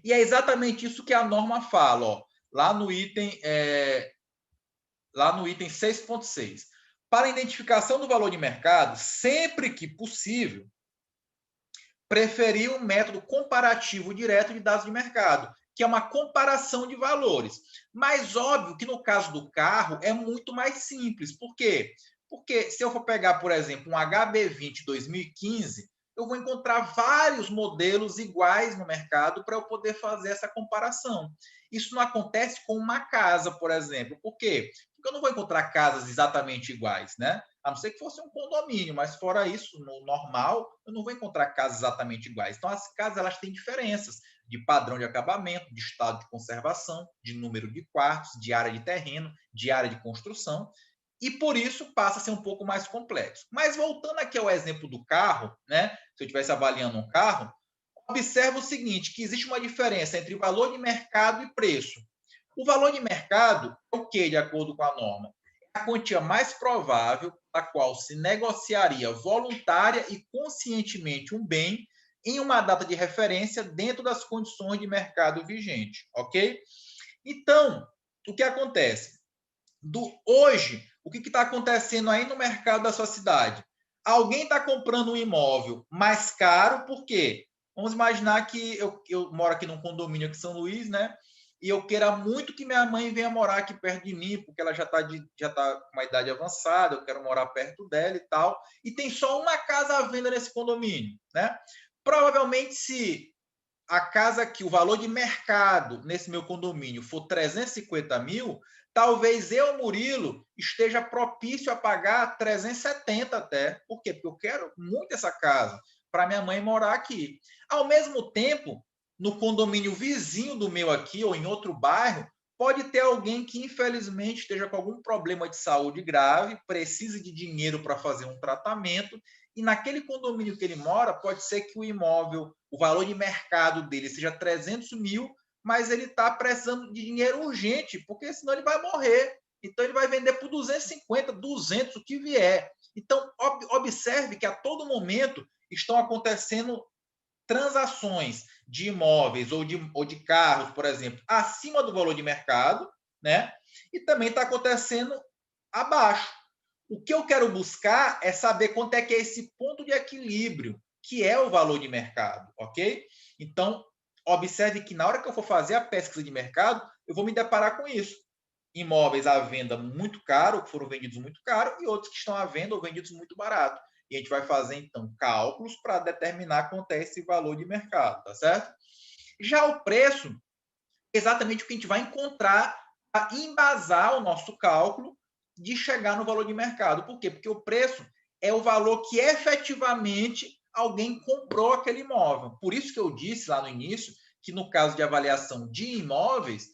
E é exatamente isso que a norma fala, ó, lá no item 6.6. Para a identificação do valor de mercado, sempre que possível, preferir um método comparativo direto de dados de mercado, que é uma comparação de valores. Mas óbvio que no caso do carro é muito mais simples. Por quê? Porque se eu for pegar, por exemplo, um HB20 2015, eu vou encontrar vários modelos iguais no mercado para eu poder fazer essa comparação. Isso não acontece com uma casa, por exemplo. Por quê? Porque eu não vou encontrar casas exatamente iguais, né? A não ser que fosse um condomínio, mas fora isso, no normal, eu não vou encontrar casas exatamente iguais. Então, as casas elas têm diferenças de padrão de acabamento, de estado de conservação, de número de quartos, de área de terreno, de área de construção, e por isso passa a ser um pouco mais complexo. Mas voltando aqui ao exemplo do carro, né? Se eu estivesse avaliando um carro, observa o seguinte, que existe uma diferença entre valor de mercado e preço. O valor de mercado é o que, de acordo com a norma? É a quantia mais provável a qual se negociaria voluntária e conscientemente um bem em uma data de referência dentro das condições de mercado vigente, ok? Então, o que acontece? Hoje, o que está acontecendo aí no mercado da sua cidade? Alguém está comprando um imóvel mais caro, por quê? Vamos imaginar que eu moro aqui num condomínio aqui em São Luís, né? e eu queira muito que minha mãe venha morar aqui perto de mim, porque ela já tá com uma idade avançada, eu quero morar perto dela e tal, e tem só uma casa à venda nesse condomínio, né? Provavelmente, se a casa aqui, o valor de mercado nesse meu condomínio for 350 mil, talvez eu, Murilo, esteja propício a pagar 370 até. Por quê? Porque eu quero muito essa casa para minha mãe morar aqui. Ao mesmo tempo, no condomínio vizinho do meu aqui, ou em outro bairro, pode ter alguém que, infelizmente, esteja com algum problema de saúde grave, precise de dinheiro para fazer um tratamento, e naquele condomínio que ele mora, pode ser que o imóvel, o valor de mercado dele seja 300 mil, mas ele está precisando de dinheiro urgente, porque senão ele vai morrer. Então, ele vai vender por 250, 200, o que vier. Então, observe que a todo momento estão acontecendo transações de imóveis ou de carros, por exemplo, acima do valor de mercado, né? E também está acontecendo abaixo. O que eu quero buscar é saber quanto é que é esse ponto de equilíbrio, que é o valor de mercado, ok? Então, observe que na hora que eu for fazer a pesquisa de mercado, eu vou me deparar com isso. Imóveis à venda muito caro, que foram vendidos muito caro, e outros que estão à venda ou vendidos muito barato. E a gente vai fazer, então, cálculos para determinar quanto é esse valor de mercado, tá certo? Já o preço, exatamente o que a gente vai encontrar para embasar o nosso cálculo de chegar no valor de mercado. Por quê? Porque o preço é o valor que efetivamente alguém comprou aquele imóvel. Por isso que eu disse lá no início que, no caso de avaliação de imóveis,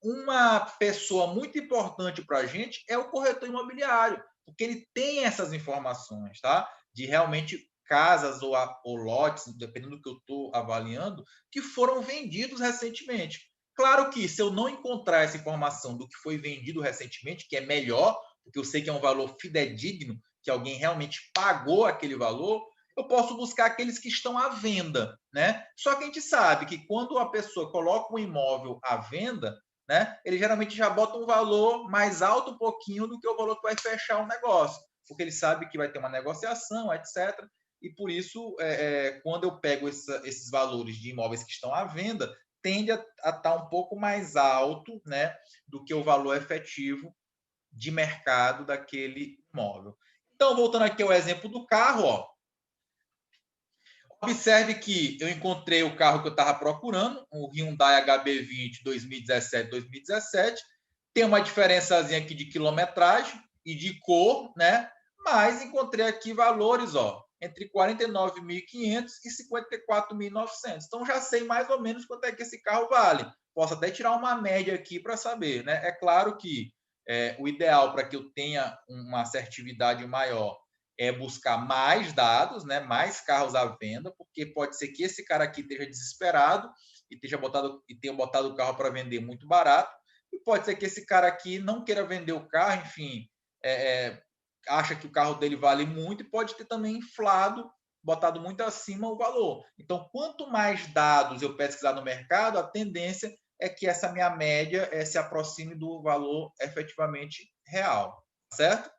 uma pessoa muito importante para a gente é o corretor imobiliário, porque ele tem essas informações, tá? De realmente casas ou lotes, dependendo do que eu estou avaliando, que foram vendidos recentemente. Claro que, se eu não encontrar essa informação do que foi vendido recentemente, que é melhor, porque eu sei que é um valor fidedigno, que alguém realmente pagou aquele valor, eu posso buscar aqueles que estão à venda, né? Só que a gente sabe que, quando a pessoa coloca um imóvel à venda, né, ele geralmente já bota um valor mais alto um pouquinho do que o valor que vai fechar o negócio, porque ele sabe que vai ter uma negociação, etc. E por isso, quando eu pego esses valores de imóveis que estão à venda, tende a estar um pouco mais alto, né, do que o valor efetivo de mercado daquele imóvel. Então, voltando aqui ao exemplo do carro, ó, observe que eu encontrei o carro que eu estava procurando, o Hyundai HB20 2017-2017. Tem uma diferençazinha aqui de quilometragem e de cor, né? Mas encontrei aqui valores, ó, entre 49.500 e 54.900. Então, já sei mais ou menos quanto é que esse carro vale. Posso até tirar uma média aqui para saber, né? É claro que o ideal para que eu tenha uma assertividade maior é buscar mais dados, né, mais carros à venda, porque pode ser que esse cara aqui esteja desesperado e tenha botado o carro para vender muito barato, e pode ser que esse cara aqui não queira vender o carro, enfim, acha que o carro dele vale muito e pode ter também inflado, botado muito acima o valor. Então, quanto mais dados eu pesquisar no mercado, a tendência é que essa minha média se aproxime do valor efetivamente real, certo?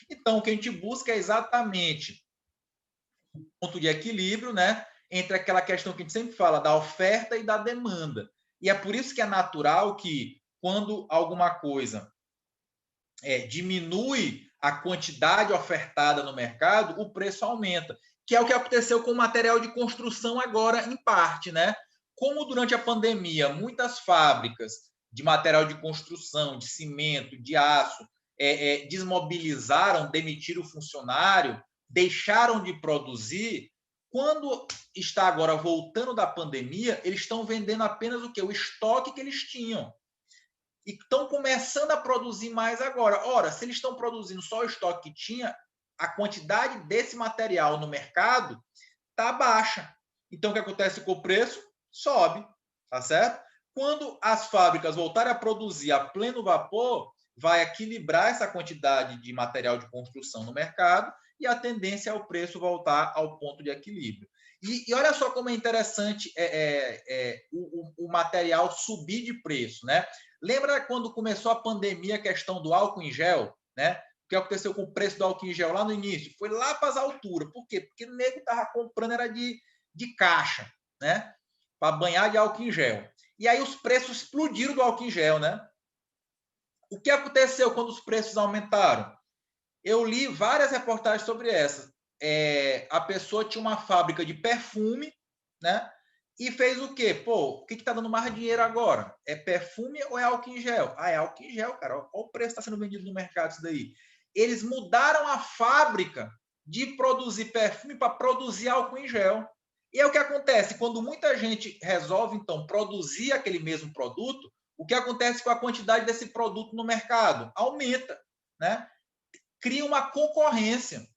Então, o que a gente busca é exatamente o ponto de equilíbrio, né, entre aquela questão que a gente sempre fala da oferta e da demanda. E é por isso que é natural que, quando alguma coisa diminui a quantidade ofertada no mercado, o preço aumenta, que é o que aconteceu com o material de construção agora, em parte, né? Como durante a pandemia, muitas fábricas de material de construção, de cimento, de aço, desmobilizaram, demitiram o funcionário, deixaram de produzir. Quando está agora voltando da pandemia, eles estão vendendo apenas o quê? O estoque que eles tinham. E estão começando a produzir mais agora. Ora, se eles estão produzindo só o estoque que tinha, a quantidade desse material no mercado está baixa. Então, o que acontece com o preço? Sobe, tá certo? Quando as fábricas voltarem a produzir a pleno vapor, vai equilibrar essa quantidade de material de construção no mercado e a tendência é o preço voltar ao ponto de equilíbrio. E olha só como é interessante o material subir de preço, né? Lembra quando começou a pandemia, a questão do álcool em gel, né? O que aconteceu com o preço do álcool em gel lá no início? Foi lá para as alturas. Por quê? Porque o nego estava comprando, era de caixa, né? Para banhar de álcool em gel. E aí os preços explodiram do álcool em gel, né? O que aconteceu quando os preços aumentaram? Eu li várias reportagens sobre essa. A pessoa tinha uma fábrica de perfume, né? E fez o quê? Pô, o que está dando mais dinheiro agora? É perfume ou é álcool em gel? Ah, é álcool em gel, cara. Olha o preço que está sendo vendido no mercado isso daí. Eles mudaram a fábrica de produzir perfume para produzir álcool em gel. E é o que acontece, quando muita gente resolve, então, produzir aquele mesmo produto, o que acontece com a quantidade desse produto no mercado? Aumenta, né? Cria uma concorrência.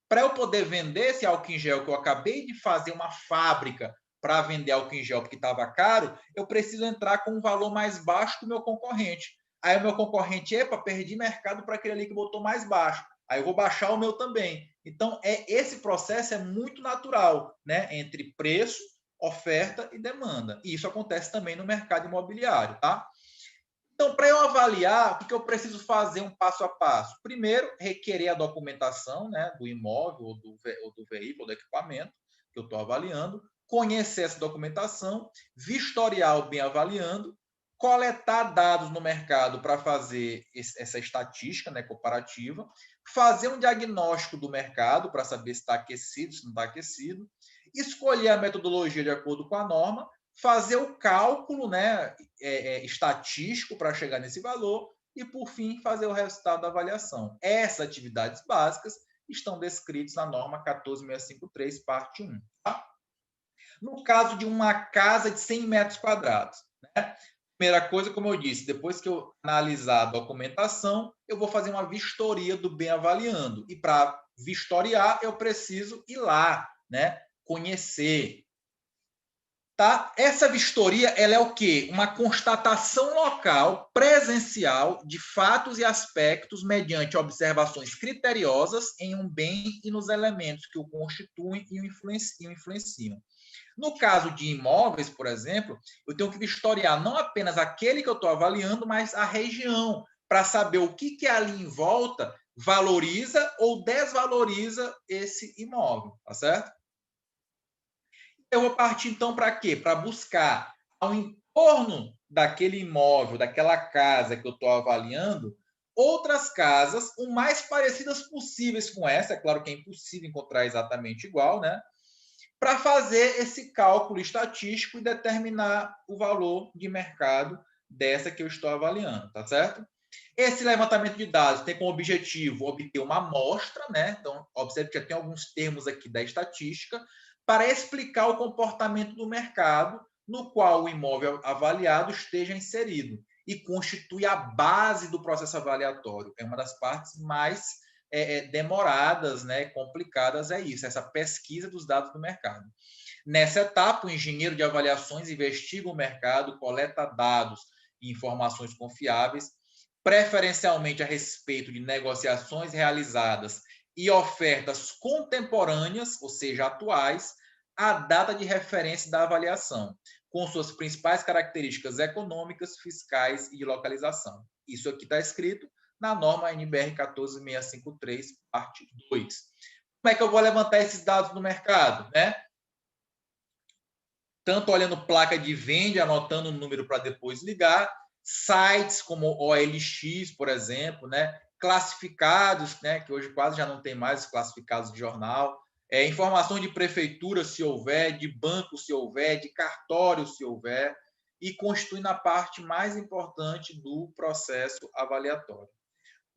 Para eu poder vender esse álcool em gel que eu acabei de fazer uma fábrica para vender álcool em gel porque estava caro, eu preciso entrar com um valor mais baixo que o meu concorrente. Aí o meu concorrente, epa, perdi mercado para aquele ali que botou mais baixo. Aí eu vou baixar o meu também. Então, esse processo é muito natural, né? Entre preço, oferta e demanda. E isso acontece também no mercado imobiliário, tá? Então, para eu avaliar, o que eu preciso fazer um passo a passo? Primeiro, requerer a documentação, né, do imóvel, ou do veículo, ou do equipamento que eu estou avaliando, conhecer essa documentação, vistoriar o bem avaliando, coletar dados no mercado para fazer essa estatística, né, comparativa, fazer um diagnóstico do mercado para saber se está aquecido, se não está aquecido, escolher a metodologia de acordo com a norma, fazer o cálculo, né, estatístico para chegar nesse valor e, por fim, fazer o resultado da avaliação. Essas atividades básicas estão descritas na norma 14653, parte 1. Tá? No caso de uma casa de 100 metros quadrados, né? Primeira coisa, como eu disse, depois que eu analisar a documentação, eu vou fazer uma vistoria do bem avaliando. E para vistoriar, eu preciso ir lá, né? Conhecer. Tá? Essa vistoria, ela é o quê? Uma constatação local, presencial, de fatos e aspectos mediante observações criteriosas em um bem e nos elementos que o constituem e o influenciam. No caso de imóveis, por exemplo, eu tenho que vistoriar não apenas aquele que eu estou avaliando, mas a região, para saber o que ali em volta valoriza ou desvaloriza esse imóvel, tá certo? Eu vou partir, então, para quê? Para buscar ao entorno daquele imóvel, daquela casa que eu estou avaliando, outras casas o mais parecidas possíveis com essa. É claro que é impossível encontrar exatamente igual, né? Para fazer esse cálculo estatístico e determinar o valor de mercado dessa que eu estou avaliando, tá certo? Esse levantamento de dados tem como objetivo obter uma amostra, né? Então, observe que já tem alguns termos aqui da estatística, para explicar o comportamento do mercado no qual o imóvel avaliado esteja inserido e constitui a base do processo avaliatório. É uma das partes mais demoradas, né, complicadas, é isso, essa pesquisa dos dados do mercado. Nessa etapa, o engenheiro de avaliações investiga o mercado, coleta dados e informações confiáveis, preferencialmente a respeito de negociações realizadas e ofertas contemporâneas, ou seja, atuais, à data de referência da avaliação, com suas principais características econômicas, fiscais e de localização. Isso aqui está escrito na norma NBR 14653, parte 2. Como é que eu vou levantar esses dados no mercado, né? Tanto olhando placa de venda, anotando o número para depois ligar, sites como OLX, por exemplo, né? Classificados, né? Que hoje quase já não tem mais classificados de jornal, informações de prefeitura, se houver, de banco, se houver, de cartório, se houver, e constitui na parte mais importante do processo avaliatório.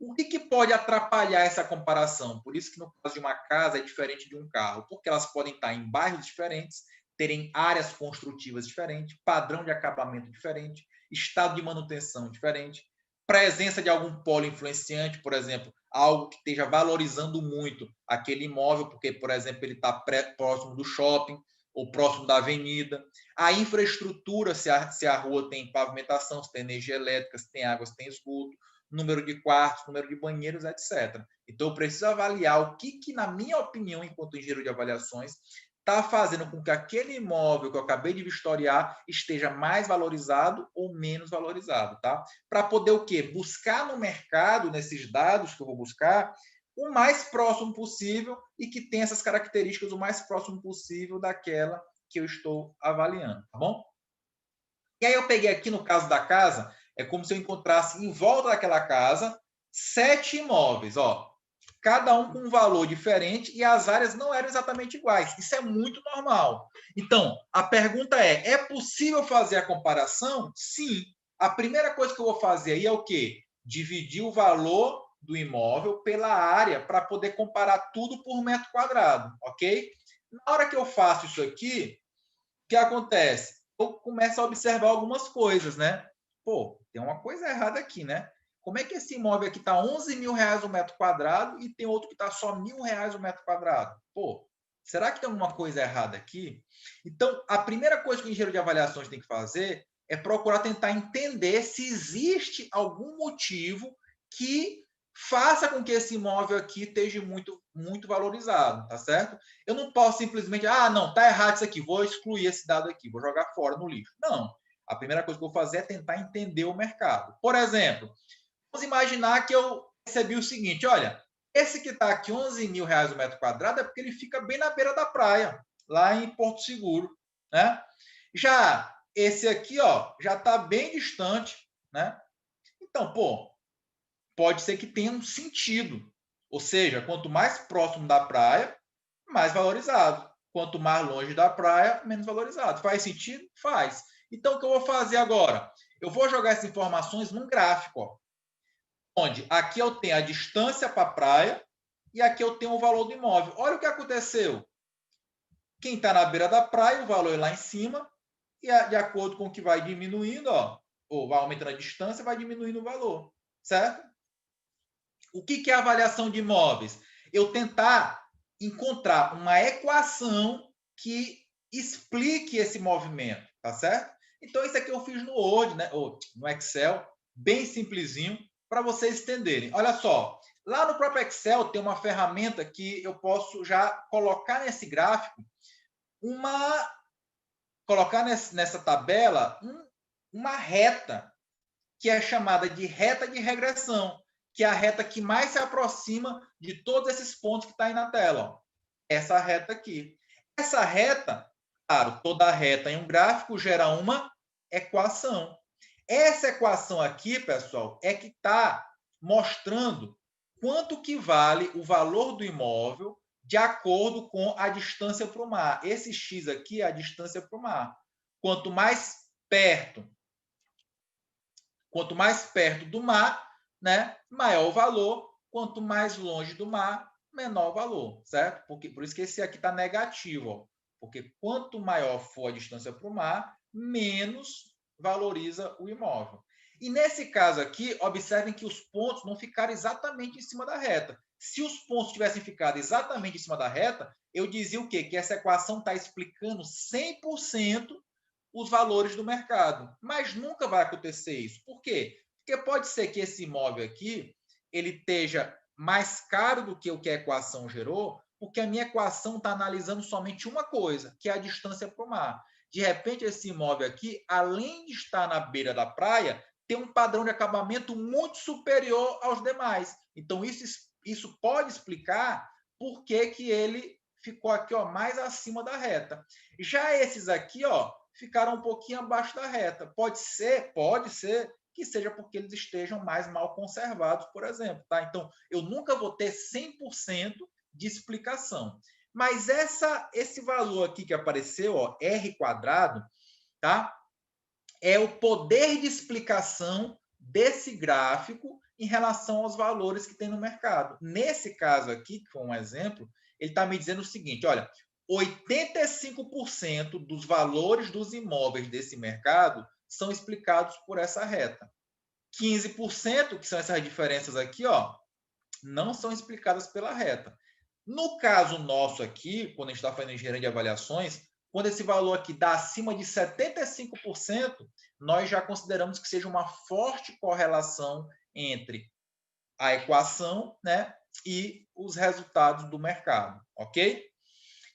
O que pode atrapalhar essa comparação? Por isso que no caso de uma casa é diferente de um carro, porque elas podem estar em bairros diferentes, terem áreas construtivas diferentes, padrão de acabamento diferente, estado de manutenção diferente, presença de algum polo influenciante, por exemplo, algo que esteja valorizando muito aquele imóvel, porque, por exemplo, ele está próximo do shopping ou próximo da avenida. A infraestrutura, se a rua tem pavimentação, se tem energia elétrica, se tem água, se tem esgoto, número de quartos, número de banheiros, etc. Então, eu preciso avaliar o que na minha opinião, enquanto engenheiro de avaliações, está fazendo com que aquele imóvel que eu acabei de vistoriar esteja mais valorizado ou menos valorizado, tá? Para poder o quê? Buscar no mercado, nesses dados que eu vou buscar, o mais próximo possível e que tenha essas características o mais próximo possível daquela que eu estou avaliando, tá bom? E aí eu peguei aqui no caso da casa, é como se eu encontrasse em volta daquela casa 7 imóveis, ó, cada um com um valor diferente e as áreas não eram exatamente iguais. Isso é muito normal. Então, a pergunta é possível fazer a comparação? Sim. A primeira coisa que eu vou fazer aí é o quê? Dividir o valor do imóvel pela área para poder comparar tudo por metro quadrado, ok? Na hora que eu faço isso aqui, o que acontece? Eu começo a observar algumas coisas, né? Pô, tem uma coisa errada aqui, né? Como é que esse imóvel aqui está 11 mil reais o metro quadrado e tem outro que está só R$ 1.000 o metro quadrado? Pô, será que tem alguma coisa errada aqui? Então, a primeira coisa que o engenheiro de avaliações tem que fazer é procurar tentar entender se existe algum motivo que faça com que esse imóvel aqui esteja muito valorizado, tá certo? Eu não posso simplesmente, não, tá errado isso aqui, vou excluir esse dado aqui, vou jogar fora no lixo. Não. A primeira coisa que eu vou fazer é tentar entender o mercado. Por exemplo, vamos imaginar que eu recebi o seguinte, olha, esse que está aqui 11 mil reais o metro quadrado é porque ele fica bem na beira da praia, lá em Porto Seguro, né? Já esse aqui, ó, já está bem distante, né? Então, pô, pode ser que tenha um sentido. Ou seja, quanto mais próximo da praia, mais valorizado. Quanto mais longe da praia, menos valorizado. Faz sentido? Faz. Então, o que eu vou fazer agora? Eu vou jogar essas informações num gráfico, ó, onde aqui eu tenho a distância para a praia e aqui eu tenho o valor do imóvel. Olha o que aconteceu. Quem está na beira da praia, o valor é lá em cima, e de acordo com o que vai diminuindo, ó, ou vai aumentando a distância, vai diminuindo o valor, certo? O que é a avaliação de imóveis? Eu tentar encontrar uma equação que explique esse movimento, tá certo? Então, isso aqui eu fiz no Word, né? Ou no Excel, bem simplesinho, para vocês entenderem. Olha só, lá no próprio Excel tem uma ferramenta que eu posso já colocar nesse gráfico, colocar nessa tabela uma reta, que é chamada de reta de regressão, que é a reta que mais se aproxima de todos esses pontos que está aí na tela. Ó. Essa reta aqui. Essa reta, claro, toda reta em um gráfico gera uma equação. Essa equação aqui, pessoal, é que está mostrando quanto que vale o valor do imóvel de acordo com a distância para o mar. Esse X aqui é a distância para o mar. Quanto mais perto do mar, né, maior o valor. Quanto mais longe do mar, menor o valor, certo? Por isso que esse aqui está negativo, ó. Porque quanto maior for a distância para o mar, menos valoriza o imóvel. E nesse caso aqui, observem que os pontos não ficaram exatamente em cima da reta. Se os pontos tivessem ficado exatamente em cima da reta, eu dizia o quê? Que essa equação está explicando 100% os valores do mercado. Mas nunca vai acontecer isso. Por quê? Porque pode ser que esse imóvel aqui ele esteja mais caro do que o que a equação gerou, porque a minha equação está analisando somente uma coisa, que é a distância para o mar. De repente, esse imóvel aqui, além de estar na beira da praia, tem um padrão de acabamento muito superior aos demais. Então, isso pode explicar por que ele ficou aqui, ó, mais acima da reta. Já esses aqui, ó, ficaram um pouquinho abaixo da reta. Pode ser que seja porque eles estejam mais mal conservados, por exemplo. Tá? Então, eu nunca vou ter 100% de explicação. Mas esse valor aqui que apareceu, ó, R², tá? É o poder de explicação desse gráfico em relação aos valores que tem no mercado. Nesse caso aqui, que foi um exemplo, ele está me dizendo o seguinte, olha, 85% dos valores dos imóveis desse mercado são explicados por essa reta. 15%, que são essas diferenças aqui, ó, não são explicadas pela reta. No caso nosso aqui, quando a gente está fazendo engenharia de avaliações, quando esse valor aqui dá acima de 75%, nós já consideramos que seja uma forte correlação entre a equação, né, e os resultados do mercado, ok?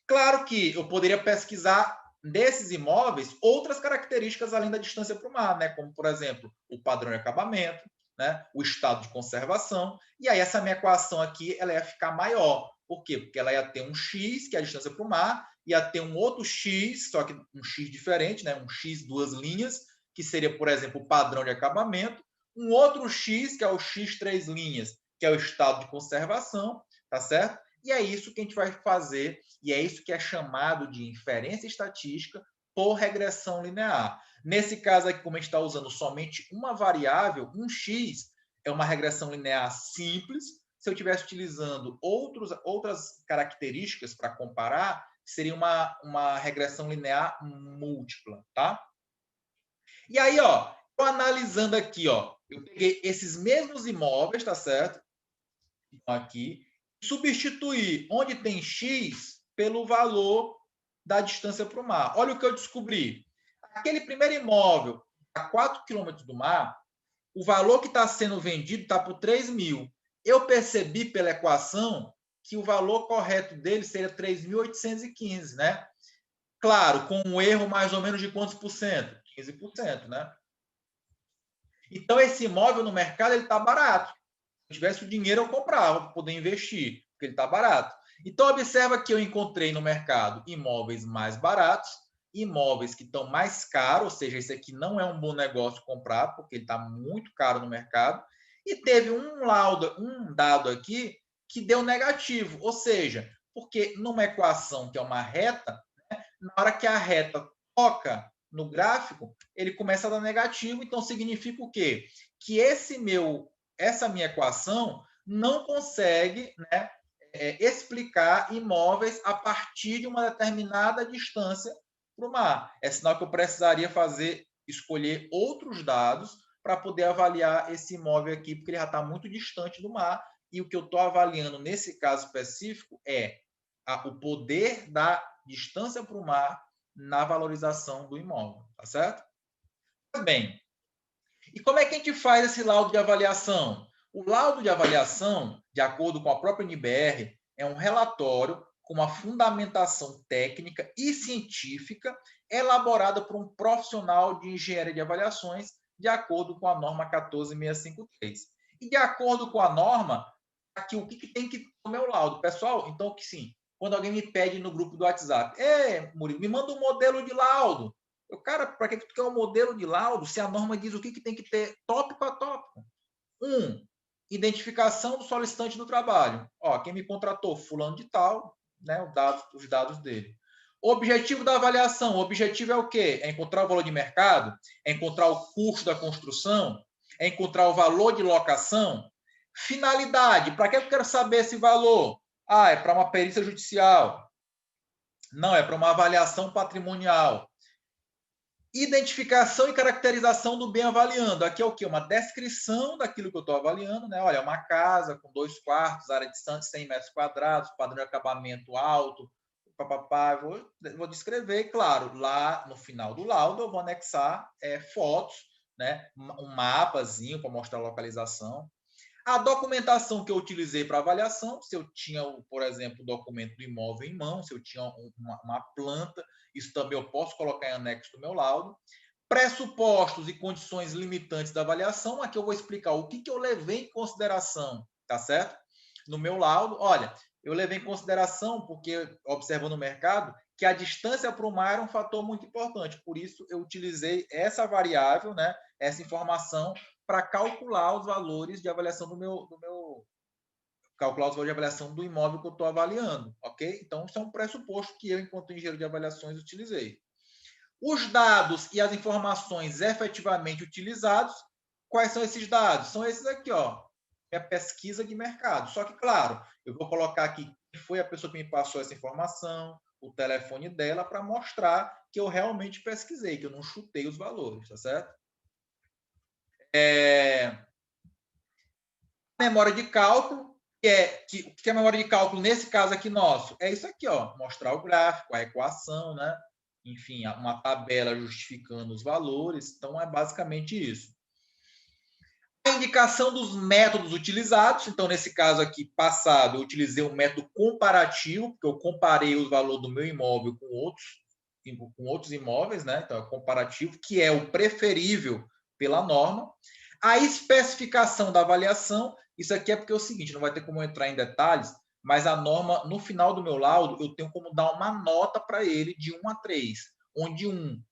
Claro que eu poderia pesquisar desses imóveis outras características além da distância para o mar, né? Como, por exemplo, o padrão de acabamento, né? O estado de conservação. E aí essa minha equação aqui ela ia ficar maior. Por quê? Porque ela ia ter um x, que é a distância para o mar, ia ter um outro x, só que um x diferente, né? Um x, duas linhas, que seria, por exemplo, o padrão de acabamento, um outro X, que é o X 3 linhas, que é o estado de conservação, tá certo? E é isso que a gente vai fazer, e é isso que é chamado de inferência estatística por regressão linear. Nesse caso aqui, como a gente está usando somente uma variável, um X, é uma regressão linear simples. Se eu estivesse utilizando outras características para comparar, seria uma regressão linear múltipla, tá? E aí, ó, tô analisando aqui, ó, eu peguei esses mesmos imóveis, tá certo? Aqui, substituir onde tem X pelo valor da distância para o mar. Olha o que eu descobri. Aquele primeiro imóvel, a 4 quilômetros do mar, o valor que está sendo vendido está por 3 mil. Eu percebi pela equação que o valor correto dele seria 3.815, né? Claro, com um erro mais ou menos de quantos por cento? 15%, né? Então, esse imóvel no mercado ele está barato. Se eu tivesse o dinheiro, eu comprava para poder investir, porque ele está barato. Então, observa que eu encontrei no mercado imóveis mais baratos, imóveis que estão mais caros, ou seja, esse aqui não é um bom negócio comprar, porque ele está muito caro no mercado, e teve um dado aqui que deu negativo, ou seja, porque numa equação que é uma reta, né, na hora que a reta toca no gráfico, ele começa a dar negativo, então significa o quê? Que essa minha equação não consegue, né, explicar imóveis a partir de uma determinada distância para o mar. É sinal que eu precisaria escolher outros dados para poder avaliar esse imóvel aqui, porque ele já está muito distante do mar, e o que eu estou avaliando nesse caso específico é o poder da distância para o mar na valorização do imóvel, tá certo? Pois bem, e como é que a gente faz esse laudo de avaliação? O laudo de avaliação, de acordo com a própria NBR, é um relatório com uma fundamentação técnica e científica elaborada por um profissional de engenharia de avaliações, de acordo com a norma 14653. E de acordo com a norma, aqui o que tem que ter no meu laudo? Pessoal, então, que sim, quando alguém me pede no grupo do WhatsApp, Murilo, me manda um modelo de laudo. Cara, para que tu quer um modelo de laudo se a norma diz o que tem que ter tópico a tópico? Identificação do solicitante do trabalho. Ó, quem me contratou, fulano de tal, né, os dados dele. Objetivo da avaliação. O objetivo é o quê? É encontrar o valor de mercado? É encontrar o custo da construção? É encontrar o valor de locação? Finalidade. Para que eu quero saber esse valor? É para uma perícia judicial. Não, é para uma avaliação patrimonial. Identificação e caracterização do bem avaliando. Aqui é o quê? Uma descrição daquilo que eu estou avaliando, né? Olha, é uma casa com 2 quartos, área de 100 metros quadrados, padrão de acabamento alto, papapá. Vou descrever, claro, lá no final do laudo eu vou anexar fotos, né? Um mapazinho para mostrar a localização. A documentação que eu utilizei para avaliação, se eu tinha, por exemplo, o documento do imóvel em mão, se eu tinha uma planta, isso também eu posso colocar em anexo do meu laudo. Pressupostos e condições limitantes da avaliação, aqui eu vou explicar o que eu levei em consideração, tá certo? No meu laudo, olha, eu levei em consideração, porque observando no mercado, que a distância para o mar era um fator muito importante, por isso eu utilizei essa variável, né, essa informação, para calcular os valores de avaliação calcular os valores de avaliação do imóvel que eu estou avaliando, ok? Então, isso é um pressuposto que eu, enquanto engenheiro de avaliações, utilizei. Os dados e as informações efetivamente utilizados, quais são esses dados? São esses aqui, ó, é a pesquisa de mercado. Só que, claro, eu vou colocar aqui quem foi a pessoa que me passou essa informação, o telefone dela, para mostrar que eu realmente pesquisei, que eu não chutei os valores, tá certo? Memória de cálculo, que é a memória de cálculo nesse caso aqui nosso? É isso aqui, ó, mostrar o gráfico, a equação, né? Enfim, uma tabela justificando os valores. Então, é basicamente isso. A indicação dos métodos utilizados. Então, nesse caso aqui, passado, eu utilizei um método comparativo, porque eu comparei o valor do meu imóvel com outros imóveis, né? Então, é comparativo, que é o preferível pela norma. A especificação da avaliação, isso aqui é porque é o seguinte, não vai ter como entrar em detalhes, mas a norma, no final do meu laudo, eu tenho como dar uma nota para ele de 1 a 3. onde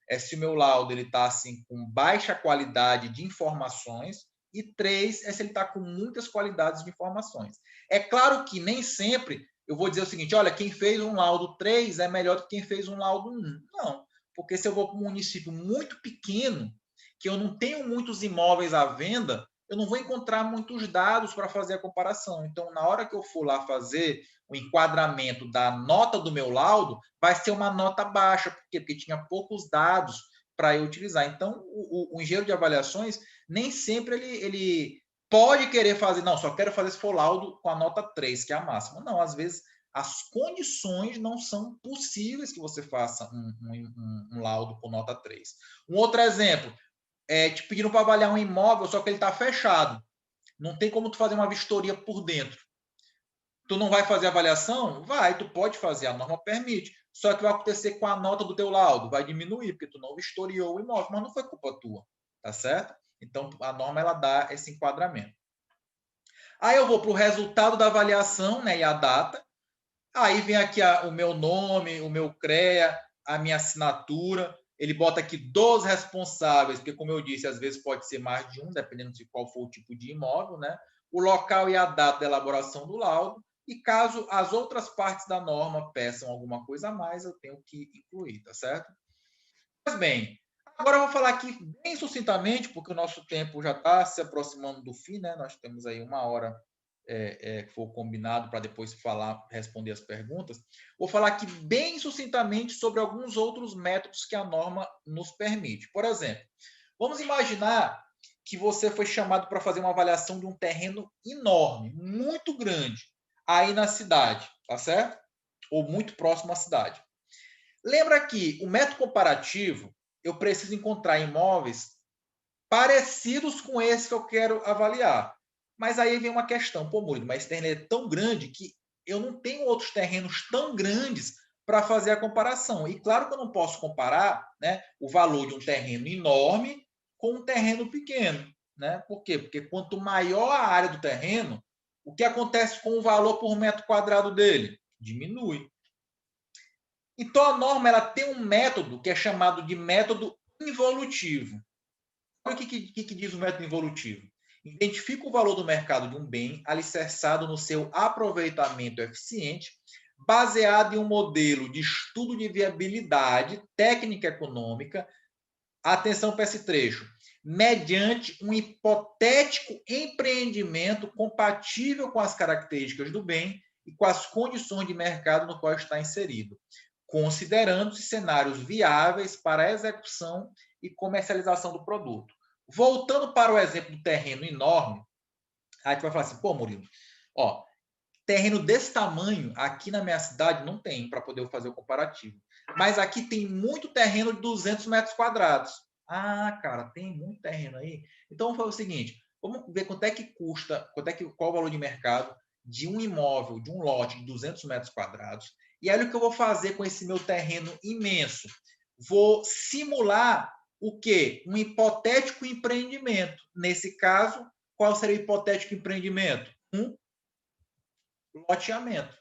é se o meu laudo está assim, com baixa qualidade de informações, e 3 é se ele está com muitas qualidades de informações. É claro que nem sempre eu vou dizer o seguinte, olha, quem fez um laudo 3 é melhor do que quem fez um laudo 1. Não, porque se eu vou para um município muito pequeno, que eu não tenho muitos imóveis à venda, eu não vou encontrar muitos dados para fazer a comparação. Então, na hora que eu for lá fazer o enquadramento da nota do meu laudo, vai ser uma nota baixa. Por quê? Porque tinha poucos dados para eu utilizar. Então, o engenheiro de avaliações, nem sempre ele pode querer fazer, não, só quero fazer se for laudo com a nota 3, que é a máxima. Não, às vezes as condições não são possíveis que você faça um laudo com nota 3. Um outro exemplo, te pediram para avaliar um imóvel, só que ele está fechado. Não tem como tu fazer uma vistoria por dentro. Tu não vai fazer avaliação? Vai, tu pode fazer, a norma permite. Só que vai acontecer com a nota do teu laudo, vai diminuir, porque tu não vistoriou o imóvel, mas não foi culpa tua, tá certo? Então, a norma ela dá esse enquadramento. Aí eu vou para o resultado da avaliação, né, e a data. Aí vem aqui o meu nome, o meu CREA, a minha assinatura. Ele bota aqui 2 responsáveis, porque, como eu disse, às vezes pode ser mais de um, dependendo de qual for o tipo de imóvel, né? O local e a data da elaboração do laudo. E caso as outras partes da norma peçam alguma coisa a mais, eu tenho que incluir, tá certo? Pois bem, agora eu vou falar aqui bem sucintamente, porque o nosso tempo já está se aproximando do fim, né? Nós temos aí 1 hora que for combinado para depois responder as perguntas. Vou falar aqui bem sucintamente sobre alguns outros métodos que a norma nos permite. Por exemplo, vamos imaginar que você foi chamado para fazer uma avaliação de um terreno enorme, muito grande, aí na cidade, tá certo? Ou muito próximo à cidade. Lembra que o método comparativo, eu preciso encontrar imóveis parecidos com esse que eu quero avaliar. Mas aí vem uma questão, pô, Murilo, mas esse terreno é tão grande que eu não tenho outros terrenos tão grandes para fazer a comparação. E claro que eu não posso comparar, né, o valor de um terreno enorme com um terreno pequeno. Né? Por quê? Porque quanto maior a área do terreno, o que acontece com o valor por metro quadrado dele? Diminui. Então, a norma ela tem um método que é chamado de método involutivo. Olha o que diz o método involutivo. Identifica o valor do mercado de um bem alicerçado no seu aproveitamento eficiente, baseado em um modelo de estudo de viabilidade técnica econômica. Atenção para esse trecho. Mediante um hipotético empreendimento compatível com as características do bem e com as condições de mercado no qual está inserido, considerando-se cenários viáveis para a execução e comercialização do produto. Voltando para o exemplo do terreno enorme, a gente vai falar assim, pô, Murilo, ó, terreno desse tamanho aqui na minha cidade não tem para poder fazer o comparativo. Mas aqui tem muito terreno de 200 metros quadrados. Ah, cara, tem muito terreno aí. Então vamos fazer o seguinte, vamos ver quanto é que custa, qual o valor de mercado de um imóvel, de um lote de 200 metros quadrados. E aí o que eu vou fazer com esse meu terreno imenso? Vou simular o quê? Um hipotético empreendimento. Nesse caso, qual seria o hipotético empreendimento? Um loteamento.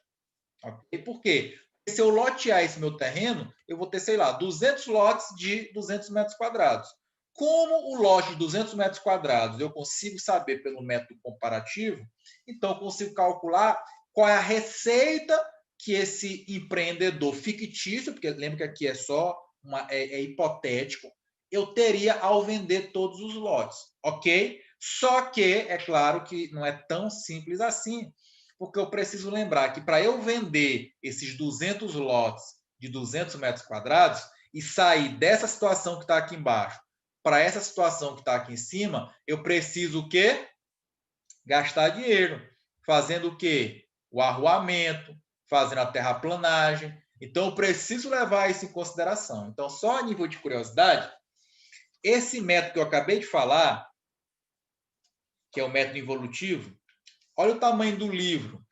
Okay? Por quê? Porque se eu lotear esse meu terreno, eu vou ter, sei lá, 200 lotes de 200 metros quadrados. Como o lote de 200 metros quadrados eu consigo saber pelo método comparativo, então eu consigo calcular qual é a receita que esse empreendedor fictício, porque lembra que aqui é só hipotético, eu teria ao vender todos os lotes, ok? Só que, é claro que não é tão simples assim, porque eu preciso lembrar que para eu vender esses 200 lotes de 200 metros quadrados e sair dessa situação que está aqui embaixo para essa situação que está aqui em cima, eu preciso o quê? Gastar dinheiro. Fazendo o quê? O arruamento, fazendo a terraplanagem. Então, eu preciso levar isso em consideração. Então, só a nível de curiosidade, esse método que eu acabei de falar, que é o método involutivo, olha o tamanho do livro,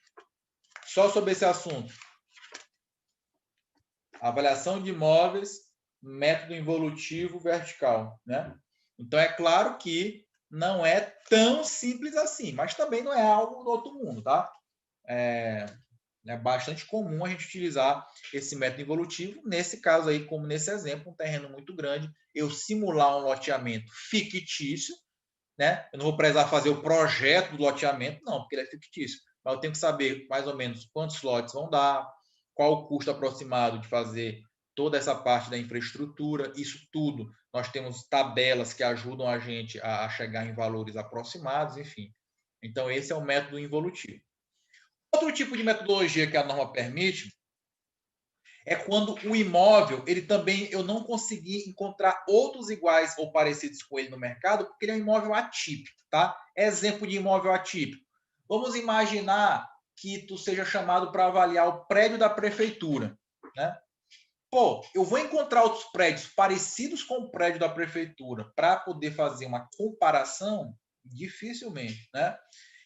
só sobre esse assunto. Avaliação de imóveis, método involutivo vertical, né? Então, é claro que não é tão simples assim, mas também não é algo do outro mundo, tá? É bastante comum a gente utilizar esse método involutivo. Nesse caso aí, como nesse exemplo, um terreno muito grande, eu simular um loteamento fictício, né? Eu não vou precisar fazer o projeto do loteamento, não, porque ele é fictício. Mas eu tenho que saber mais ou menos quantos lotes vão dar, qual o custo aproximado de fazer toda essa parte da infraestrutura. Isso tudo, nós temos tabelas que ajudam a gente a chegar em valores aproximados, enfim. Então, esse é o método involutivo. Outro tipo de metodologia que a norma permite é quando o imóvel, ele também, eu não consegui encontrar outros iguais ou parecidos com ele no mercado, porque ele é um imóvel atípico, tá? Exemplo de imóvel atípico. Vamos imaginar que tu seja chamado para avaliar o prédio da prefeitura, né? Pô, eu vou encontrar outros prédios parecidos com o prédio da prefeitura para poder fazer uma comparação? Dificilmente, né?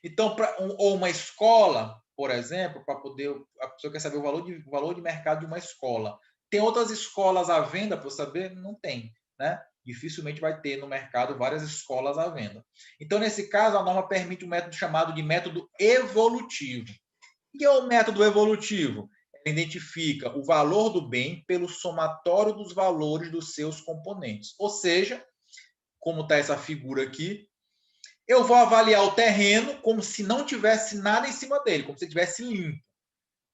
Então, ou uma escola, por exemplo, para poder. A pessoa quer saber o valor de mercado de uma escola. Tem outras escolas à venda para eu saber? Não tem, né? Dificilmente vai ter no mercado várias escolas à venda. Então, nesse caso, a norma permite um método chamado de método evolutivo. O que é o método evolutivo? Ele identifica o valor do bem pelo somatório dos valores dos seus componentes. Ou seja, como está essa figura aqui, eu vou avaliar o terreno como se não tivesse nada em cima dele, como se estivesse limpo.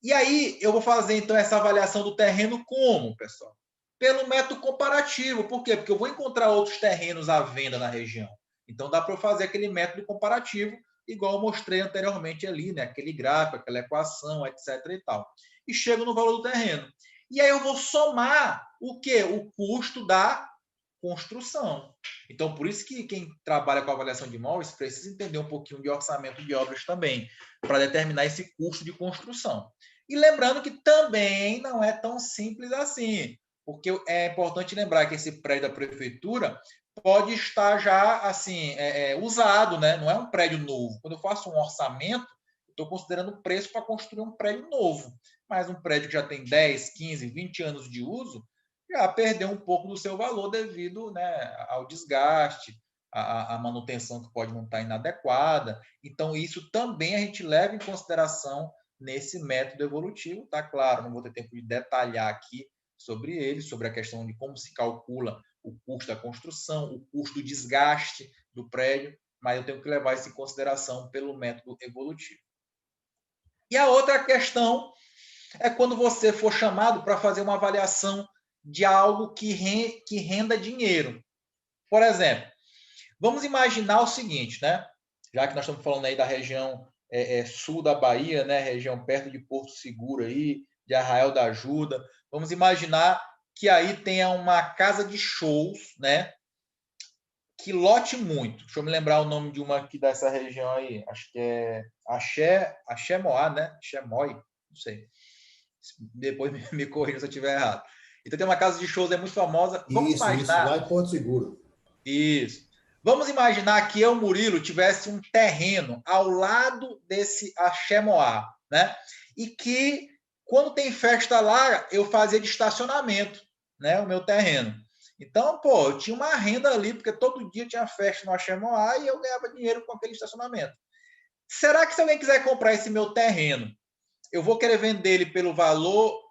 E aí, eu vou fazer, então, essa avaliação do terreno como, pessoal? Pelo método comparativo. Por quê? Porque eu vou encontrar outros terrenos à venda na região. Então, dá para eu fazer aquele método comparativo, igual eu mostrei anteriormente ali, né? Aquele gráfico, aquela equação, etc. e tal. E chego no valor do terreno. E aí, eu vou somar o quê? O custo da construção. Então, por isso que quem trabalha com avaliação de imóveis precisa entender um pouquinho de orçamento de obras também, para determinar esse custo de construção. E lembrando que também não é tão simples assim, porque é importante lembrar que esse prédio da prefeitura pode estar já assim usado, né? Não é um prédio novo. Quando eu faço um orçamento, estou considerando o preço para construir um prédio novo. Mas um prédio que já tem 10, 15, 20 anos de uso, já perdeu um pouco do seu valor devido, né, ao desgaste, à manutenção que pode não estar inadequada. Então, isso também a gente leva em consideração nesse método evolutivo, tá claro, não vou ter tempo de detalhar aqui sobre ele, sobre a questão de como se calcula o custo da construção, o custo do desgaste do prédio, mas eu tenho que levar isso em consideração pelo método evolutivo. E a outra questão é quando você for chamado para fazer uma avaliação de algo que renda dinheiro. Por exemplo, vamos imaginar o seguinte, né? Já que nós estamos falando aí da região sul da Bahia, né? Região perto de Porto Seguro aí, de Arraial da Ajuda. Vamos imaginar que aí tenha uma casa de shows, né? Que lote muito. Deixa eu me lembrar o nome de uma aqui dessa região aí. Acho que é Axé Moá, né? Axé Moi, não sei. Depois me corrija se eu estiver errado. Então tem uma casa de shows, é muito famosa. Vamos imaginar.
Isso, lá em Porto Seguro.
Isso. Vamos imaginar que eu, Murilo, tivesse um terreno ao lado desse Axé Moá, né? E que, quando tem festa lá, eu fazia de estacionamento, né? O meu terreno. Então, pô, eu tinha uma renda ali, porque todo dia tinha festa no Axé Moá e eu ganhava dinheiro com aquele estacionamento. Será que se alguém quiser comprar esse meu terreno, eu vou querer vender ele pelo valor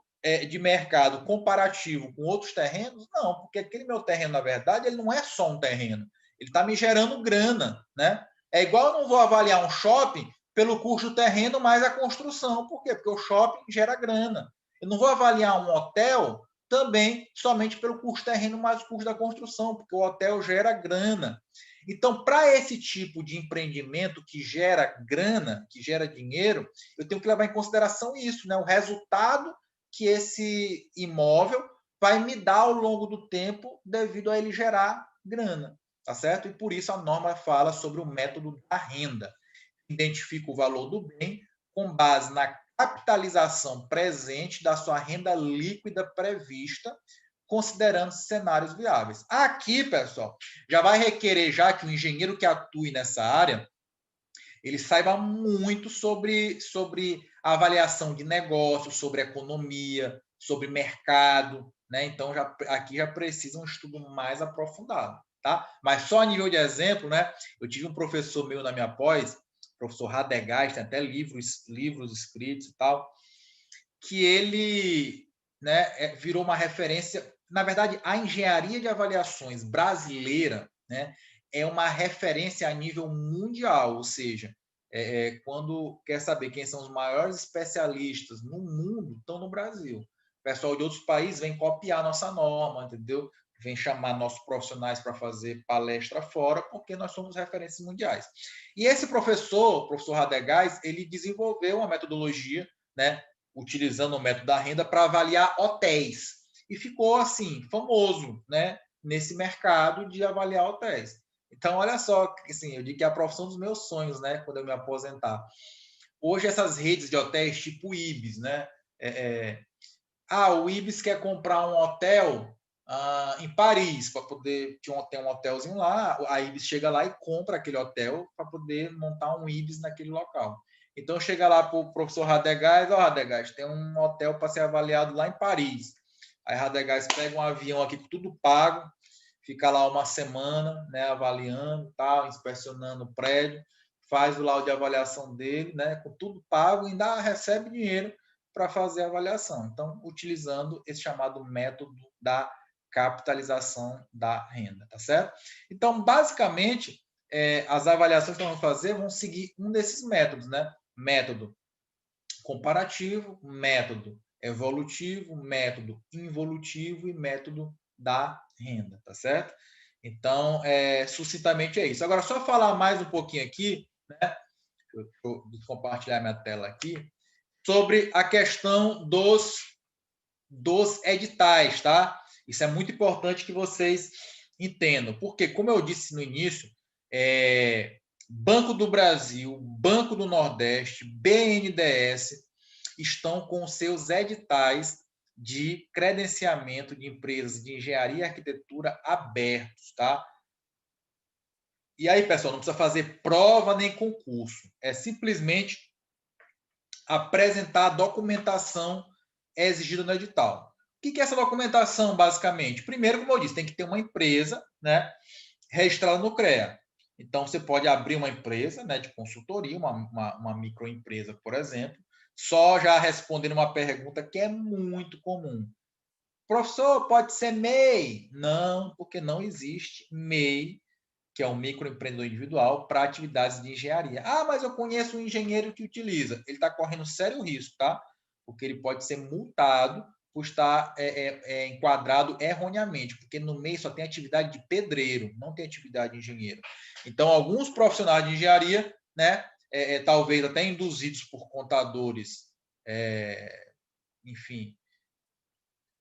de mercado comparativo com outros terrenos? Não, porque aquele meu terreno, na verdade, ele não é só um terreno. Ele está me gerando grana, né? É igual eu não vou avaliar um shopping pelo custo do terreno mais a construção. Por quê? Porque o shopping gera grana. Eu não vou avaliar um hotel também somente pelo custo do terreno mais o custo da construção, porque o hotel gera grana. Então, para esse tipo de empreendimento que gera grana, que gera dinheiro, eu tenho que levar em consideração isso, né? O resultado que esse imóvel vai me dar ao longo do tempo devido a ele gerar grana, tá certo? E por isso a norma fala sobre o método da renda. Identifica o valor do bem com base na capitalização presente da sua renda líquida prevista, considerando cenários viáveis. Aqui, pessoal, já vai requerer já que o engenheiro que atue nessa área, ele saiba muito sobre a avaliação de negócios, sobre economia, sobre mercado, né? Então, aqui já precisa um estudo mais aprofundado, tá? Mas só a nível de exemplo, né? Eu tive um professor meu na minha pós, professor Radegast, tem até livros escritos e tal, que ele, né, virou uma referência. Na verdade, a engenharia de avaliações brasileira, né, é uma referência a nível mundial, ou seja, quando quer saber quem são os maiores especialistas no mundo, estão no Brasil. O pessoal de outros países vem copiar nossa norma, entendeu? Vem chamar nossos profissionais para fazer palestra fora, porque nós somos referências mundiais. E esse professor, o professor Radegais, ele desenvolveu uma metodologia, né, utilizando o método da renda para avaliar hotéis. E ficou, assim, famoso, né, nesse mercado de avaliar hotéis. Então, olha só, assim, eu digo que é a profissão dos meus sonhos, né, quando eu me aposentar. Hoje, essas redes de hotéis tipo Ibis, né? O Ibis quer comprar um hotel em Paris, para poder ter um hotelzinho lá, a Ibis chega lá e compra aquele hotel para poder montar um Ibis naquele local. Então, chega lá para o professor Radegais, Radegais, tem um hotel para ser avaliado lá em Paris. Aí Radegais pega um avião aqui com tudo pago, fica lá uma semana, né, avaliando, tal, inspecionando o prédio, faz o laudo de avaliação dele, né, com tudo pago, e ainda recebe dinheiro para fazer a avaliação. Então, utilizando esse chamado método da capitalização da renda, tá certo? Então, basicamente, as avaliações que vamos fazer vão seguir um desses métodos, né? Método comparativo, método evolutivo, método involutivo e método da renda, tá certo? Então, sucintamente é isso. Agora, só falar mais um pouquinho aqui, né? Deixa eu compartilhar minha tela aqui, sobre a questão dos editais, tá? Isso é muito importante que vocês entendam, porque, como eu disse no início, Banco do Brasil, Banco do Nordeste, BNDES estão com seus editais de credenciamento de empresas de engenharia e arquitetura abertos, tá? E aí, pessoal, não precisa fazer prova nem concurso, é simplesmente apresentar a documentação exigida no edital. O que é essa documentação, basicamente? Primeiro, como eu disse, tem que ter uma empresa, né, registrada no CREA. Então, você pode abrir uma empresa, né, de consultoria, uma microempresa, por exemplo, só já respondendo uma pergunta que é muito comum. Professor, pode ser MEI? Não, porque não existe MEI, que é um microempreendedor individual, para atividades de engenharia. Mas eu conheço um engenheiro que utiliza. Ele está correndo sério risco, tá? Porque ele pode ser multado por estar enquadrado erroneamente, porque no MEI só tem atividade de pedreiro, não tem atividade de engenheiro. Então, alguns profissionais de engenharia, né, talvez até induzidos por contadores, enfim,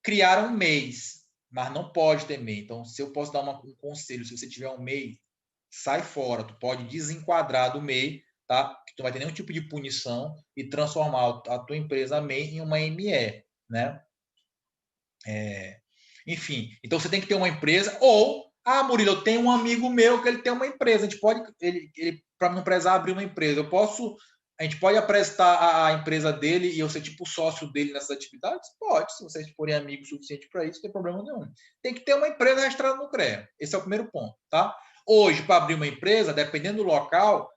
criaram MEIs, mas não pode ter MEI. Então, se eu posso dar um conselho, se você tiver um MEI, sai fora, tu pode desenquadrar do MEI, tá? Que tu não vai ter nenhum tipo de punição e transformar a tua empresa MEI em uma ME, né? Enfim, então você tem que ter uma empresa ou, Murilo, eu tenho um amigo meu que ele tem uma empresa, a gente pode, ele para não precisar abrir uma empresa, a gente pode apresentar a empresa dele e eu ser tipo sócio dele nessas atividades? Pode, se vocês forem amigos suficiente para isso, não tem problema nenhum. Tem que ter uma empresa registrada no CREA. Esse é o primeiro ponto, tá? Hoje, para abrir uma empresa, dependendo do local,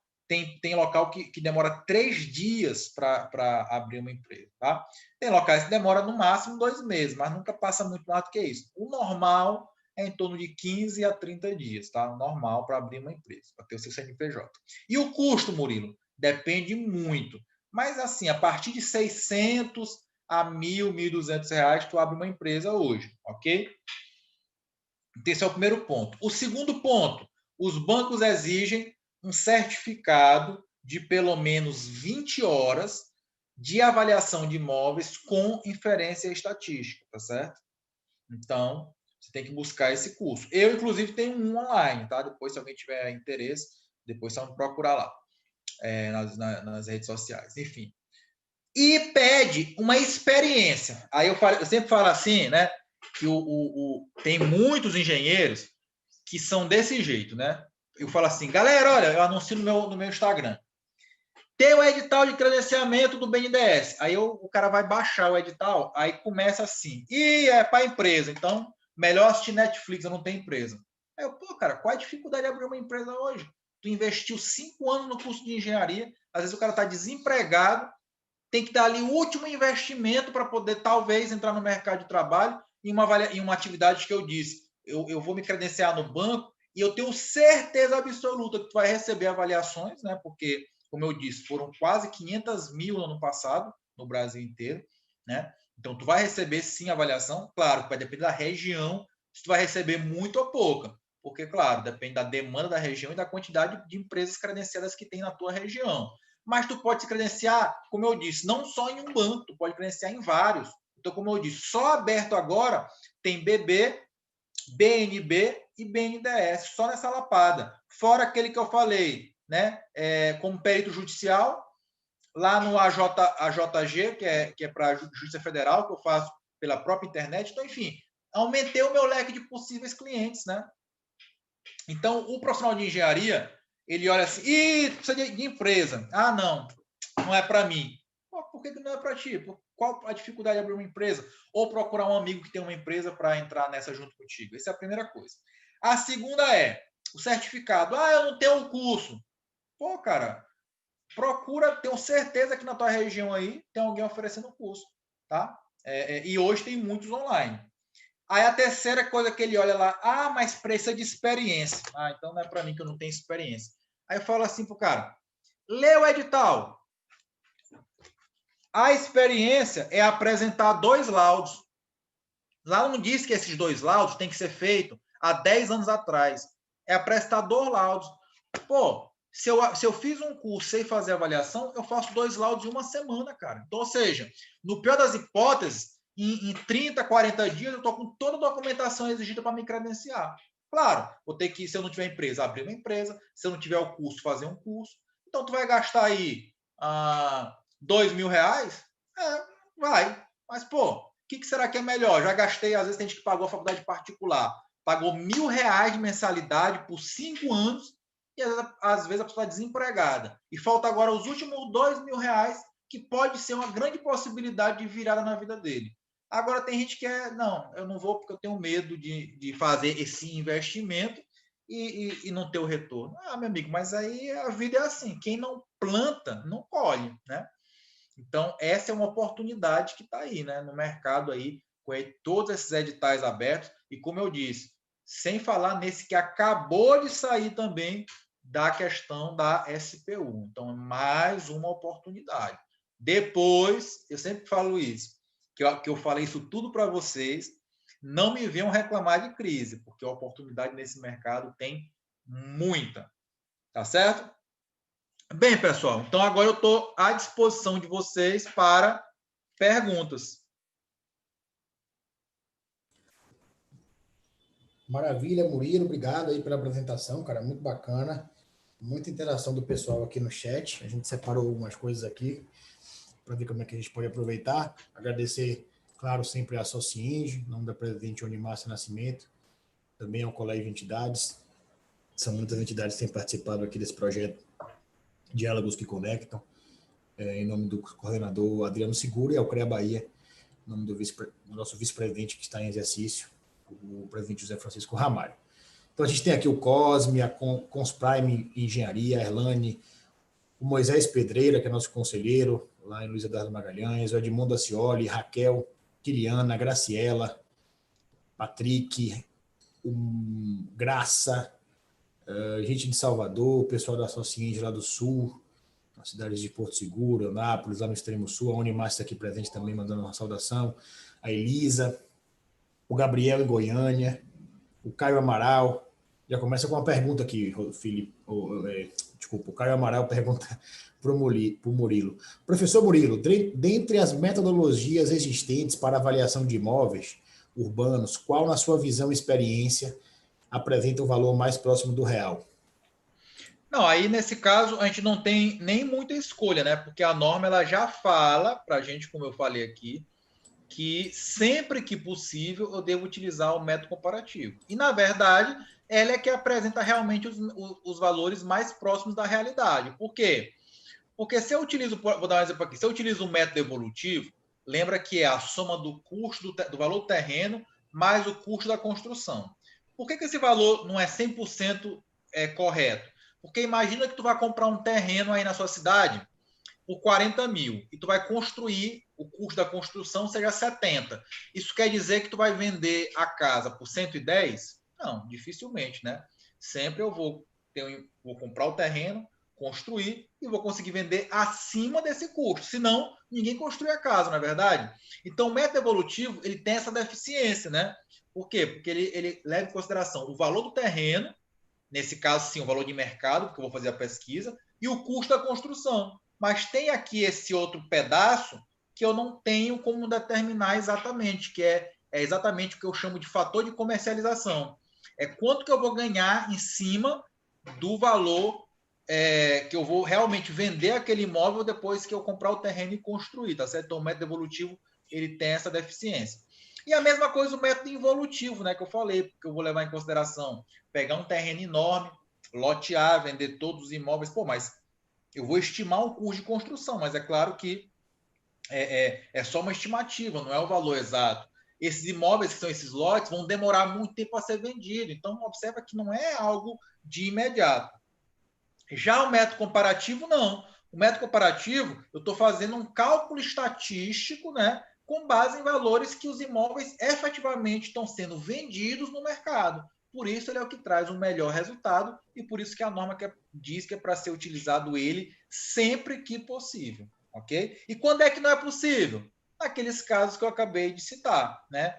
tem local que demora 3 dias para abrir uma empresa, tá? Tem locais que demora no máximo 2 meses, mas nunca passa muito mais do que isso. O normal é em torno de 15 a 30 dias, tá? O normal para abrir uma empresa, para ter o seu CNPJ. E o custo, Murilo? Depende muito. Mas, assim, a partir de 600 a R$ 1.200, tu abre uma empresa hoje, ok? Então, esse é o primeiro ponto. O segundo ponto, os bancos exigem um certificado de pelo menos 20 horas de avaliação de imóveis com inferência estatística, tá certo? Então, você tem que buscar esse curso. Eu, inclusive, tenho um online, tá? Depois, se alguém tiver interesse, depois só me procurar lá, nas redes sociais, enfim. E pede uma experiência. Aí eu sempre falo assim, né? Que tem muitos engenheiros que são desse jeito, né? Eu falo assim, galera, olha, eu anuncio no meu Instagram. Tem o edital de credenciamento do BNDES. Aí o cara vai baixar o edital, aí começa assim. E é para empresa, então melhor assistir Netflix, eu não tenho empresa. Aí eu, cara, qual a dificuldade de abrir uma empresa hoje? Tu investiu 5 anos no curso de engenharia, às vezes o cara está desempregado, tem que dar ali o último investimento para poder, talvez, entrar no mercado de trabalho em uma atividade que eu disse. Eu vou me credenciar no banco e eu tenho certeza absoluta que tu vai receber avaliações, né? Porque, como eu disse, foram quase 500 mil no ano passado, no Brasil inteiro, né? Então, tu vai receber, sim, avaliação. Claro, vai depender da região, se tu vai receber muito ou pouca. Porque, claro, depende da demanda da região e da quantidade de empresas credenciadas que tem na tua região. Mas tu pode se credenciar, como eu disse, não só em um banco, tu pode credenciar em vários. Então, como eu disse, só aberto agora tem BB, BNB e BNDES, só nessa lapada. Fora aquele que eu falei, né? Como perito judicial, lá no AJG, que é para a Justiça Federal, que eu faço pela própria internet. Então, enfim, aumentei o meu leque de possíveis clientes, né? Então, o profissional de engenharia, ele olha assim, precisa de empresa. Ah, não é para mim. Pô, por que não é para ti? Qual a dificuldade de abrir uma empresa? Ou procurar um amigo que tem uma empresa para entrar nessa junto contigo. Essa é a primeira coisa. A segunda é o certificado. Ah, eu não tenho um curso. Pô, cara, procura, tenho certeza que na tua região aí tem alguém oferecendo curso, tá? E hoje tem muitos online. Aí a terceira coisa que ele olha lá, mas precisa de experiência. Ah, então não é para mim que eu não tenho experiência. Aí eu falo assim pro cara, lê o edital. A experiência é apresentar 2 laudos. Lá não diz que esses 2 laudos têm que ser feitos há 10 anos atrás. É apresentar 2 laudos. Pô, se eu fiz um curso sem fazer avaliação, eu faço 2 laudos em uma semana, cara. Então, ou seja, no pior das hipóteses, em 30, 40 dias, eu estou com toda a documentação exigida para me credenciar. Claro, vou ter que, se eu não tiver empresa, abrir uma empresa. Se eu não tiver o curso, fazer um curso. Então, tu vai gastar aí R$2.000? Vai. Mas, pô, o que será que é melhor? Já gastei, às vezes tem gente que pagou a faculdade particular, pagou R$1.000 de mensalidade por 5 anos e às vezes a pessoa está desempregada. E falta agora os últimos R$2.000, que pode ser uma grande possibilidade de virada na vida dele. Agora tem gente que não, eu não vou porque eu tenho medo de fazer esse investimento e não ter o retorno. Ah, meu amigo, mas aí a vida é assim, quem não planta, não colhe, né? Então, essa é uma oportunidade que está aí, né, no mercado aí, com todos esses editais abertos, e como eu disse, sem falar nesse que acabou de sair também da questão da SPU. Então, mais uma oportunidade. Depois, eu sempre falo isso, que eu falei isso tudo para vocês, não me venham reclamar de crise, porque a oportunidade nesse mercado tem muita. Tá certo? Bem, pessoal, então agora eu estou à disposição de vocês para perguntas.
Maravilha, Murilo, obrigado aí pela apresentação, cara, muito bacana. Muita interação do pessoal aqui no chat. A gente separou algumas coisas aqui para ver como é que a gente pode aproveitar. Agradecer, claro, sempre a Socienge, em nome da presidente Onimárcia Nascimento, também ao Colégio de Entidades. São muitas entidades que têm participado aqui desse projeto Diálogos que Conectam, em nome do coordenador Adriano Seguro, e ao CREA Bahia, em nome do nosso vice-presidente que está em exercício, o presidente José Francisco Ramalho. Então, a gente tem aqui o Cosme, a Consprime Engenharia, a Erlane, o Moisés Pedreira, que é nosso conselheiro, lá em Luiz Eduardo Magalhães, o Edmundo Acioli, Raquel, Kiliana, Graciela, Patrick, Graça, gente de Salvador, o pessoal da Socienge lá do Sul, nas cidades de Porto Seguro, Anápolis, lá no extremo sul, a Unimástia aqui presente também, mandando uma saudação, a Elisa, o Gabriel em Goiânia, o Caio Amaral. Já começa com uma pergunta aqui, Felipe. Desculpa, o Caio Amaral pergunta para o Murilo. Professor Murilo, dentre as metodologias existentes para avaliação de imóveis urbanos, qual, na sua visão e experiência, apresenta o valor mais próximo do real?
Não, aí nesse caso a gente não tem nem muita escolha, né? Porque a norma ela já fala para a gente, como eu falei aqui, que sempre que possível eu devo utilizar o método comparativo. E, na verdade, ela é que apresenta realmente os valores mais próximos da realidade. Por quê? Porque se eu utilizo, vou dar um exemplo aqui, se eu utilizo o método evolutivo, lembra que é a soma do custo do valor do terreno mais o custo da construção. Por que esse valor não é 100% correto? Porque imagina que tu vai comprar um terreno aí na sua cidade por 40 mil e tu vai construir, o custo da construção seja 70. Isso quer dizer que tu vai vender a casa por 110? Não, dificilmente, né? Sempre eu vou comprar o terreno, construir e vou conseguir vender acima desse custo. Senão, ninguém construi a casa, não é verdade? Então, o método evolutivo, ele tem essa deficiência, né? Por quê? Porque ele leva em consideração o valor do terreno, nesse caso, sim, o valor de mercado, porque eu vou fazer a pesquisa, e o custo da construção. Mas tem aqui esse outro pedaço que eu não tenho como determinar exatamente, que é exatamente o que eu chamo de fator de comercialização. É quanto que eu vou ganhar em cima do valor que eu vou realmente vender aquele imóvel depois que eu comprar o terreno e construir, tá certo? Então, o método evolutivo, ele tem essa deficiência. E a mesma coisa o método involutivo, né, que eu falei, porque eu vou levar em consideração pegar um terreno enorme, lotear, vender todos os imóveis, mas eu vou estimar o custo de construção, mas é claro que é só uma estimativa, não é o valor exato. Esses imóveis que são esses lotes vão demorar muito tempo a ser vendido, então observa que não é algo de imediato. Já o método comparativo, não. O método comparativo, eu estou fazendo um cálculo estatístico, né, com base em valores que os imóveis efetivamente estão sendo vendidos no mercado. Por isso, ele é o que traz um melhor resultado e por isso que a norma diz que é para ser utilizado ele sempre que possível, ok? E quando é que não é possível? Naqueles casos que eu acabei de citar, né?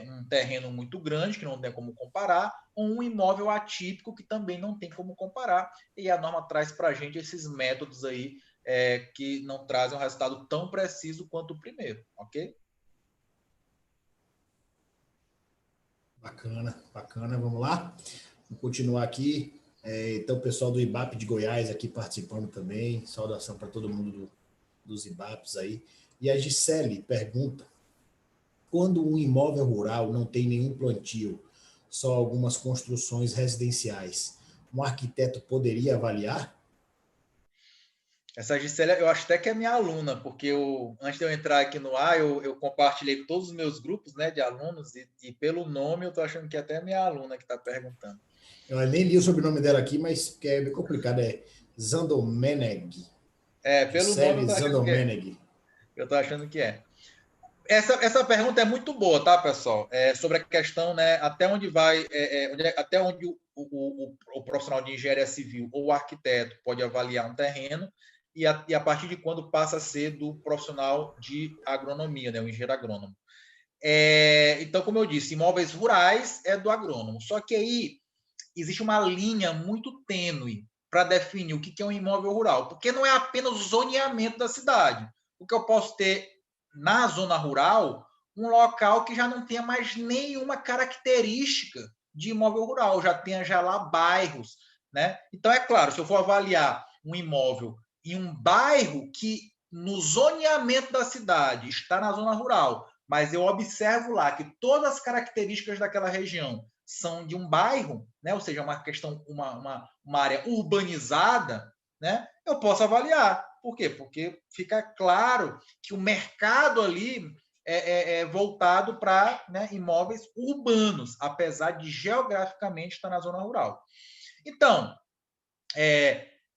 Um terreno muito grande, que não tem como comparar, ou um imóvel atípico, que também não tem como comparar, e a norma traz para a gente esses métodos aí que não trazem um resultado tão preciso quanto o primeiro, ok?
Bacana, bacana. Vamos lá? Vou continuar aqui. Então, o pessoal do IBAP de Goiás aqui participando também. Saudação para todo mundo dos IBAPs aí. E a Gisele pergunta: quando um imóvel rural não tem nenhum plantio, só algumas construções residenciais, um arquiteto poderia avaliar?
Essa Gisele, eu acho até que é minha aluna, porque antes de eu entrar aqui no ar, eu compartilhei todos os meus grupos, né, de alunos, e pelo nome eu estou achando que é até minha aluna que está perguntando.
Eu nem li o sobrenome dela aqui, mas que é bem complicado. É Zandomeneg.
Pelo nome
Gisele Zandomeneg.
eu estou achando que é. Essa pergunta é muito boa, tá, pessoal? Sobre a questão, né, até onde vai, até onde o profissional de engenharia civil ou o arquiteto pode avaliar um terreno e a partir de quando passa a ser do profissional de agronomia, né, o engenheiro agrônomo. Então, como eu disse, imóveis rurais é do agrônomo. Só que aí existe uma linha muito tênue para definir o que é um imóvel rural, porque não é apenas o zoneamento da cidade. O que eu posso ter na zona rural, um local que já não tenha mais nenhuma característica de imóvel rural, já tenha já lá bairros, né? Então, é claro, se eu for avaliar um imóvel em um bairro que no zoneamento da cidade está na zona rural, mas eu observo lá que todas as características daquela região são de um bairro, né? Ou seja, uma questão, uma área urbanizada, né? Eu posso avaliar. Por quê? Porque fica claro que o mercado ali é voltado para, né, imóveis urbanos, apesar de geograficamente estar na zona rural. Então,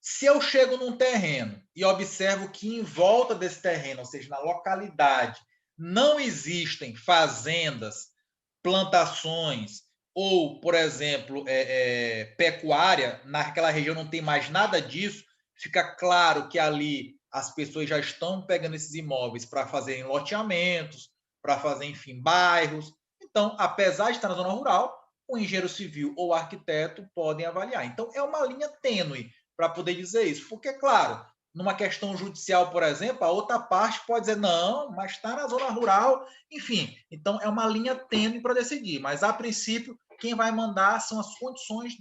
se eu chego num terreno e observo que em volta desse terreno, ou seja, na localidade, não existem fazendas, plantações ou, por exemplo, pecuária, naquela região não tem mais nada disso, fica claro que ali as pessoas já estão pegando esses imóveis para fazerem loteamentos, para fazer, enfim, bairros. Então, apesar de estar na zona rural, o engenheiro civil ou o arquiteto podem avaliar. Então, é uma linha tênue para poder dizer isso. Porque, claro, numa questão judicial, por exemplo, a outra parte pode dizer, não, mas está na zona rural, enfim. Então, é uma linha tênue para decidir. Mas, a princípio, quem vai mandar são as condições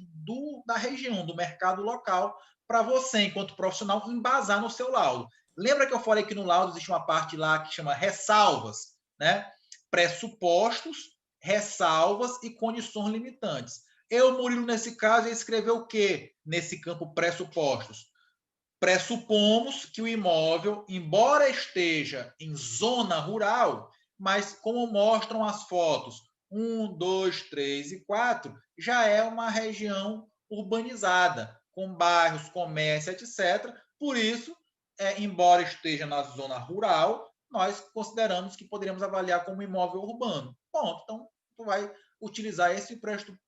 da região, do mercado local, para você, enquanto profissional, embasar no seu laudo. Lembra que eu falei que no laudo existe uma parte lá que chama ressalvas, né? Pressupostos, ressalvas e condições limitantes. Eu, Murilo, nesse caso, ia escrever o quê nesse campo pressupostos? Pressupomos que o imóvel, embora esteja em zona rural, mas como mostram as fotos 1, 2, 3 e 4, já é uma região urbanizada, com bairros, comércio, etc. Por isso, embora esteja na zona rural, nós consideramos que poderíamos avaliar como imóvel urbano. Ponto. Então, tu vai utilizar esse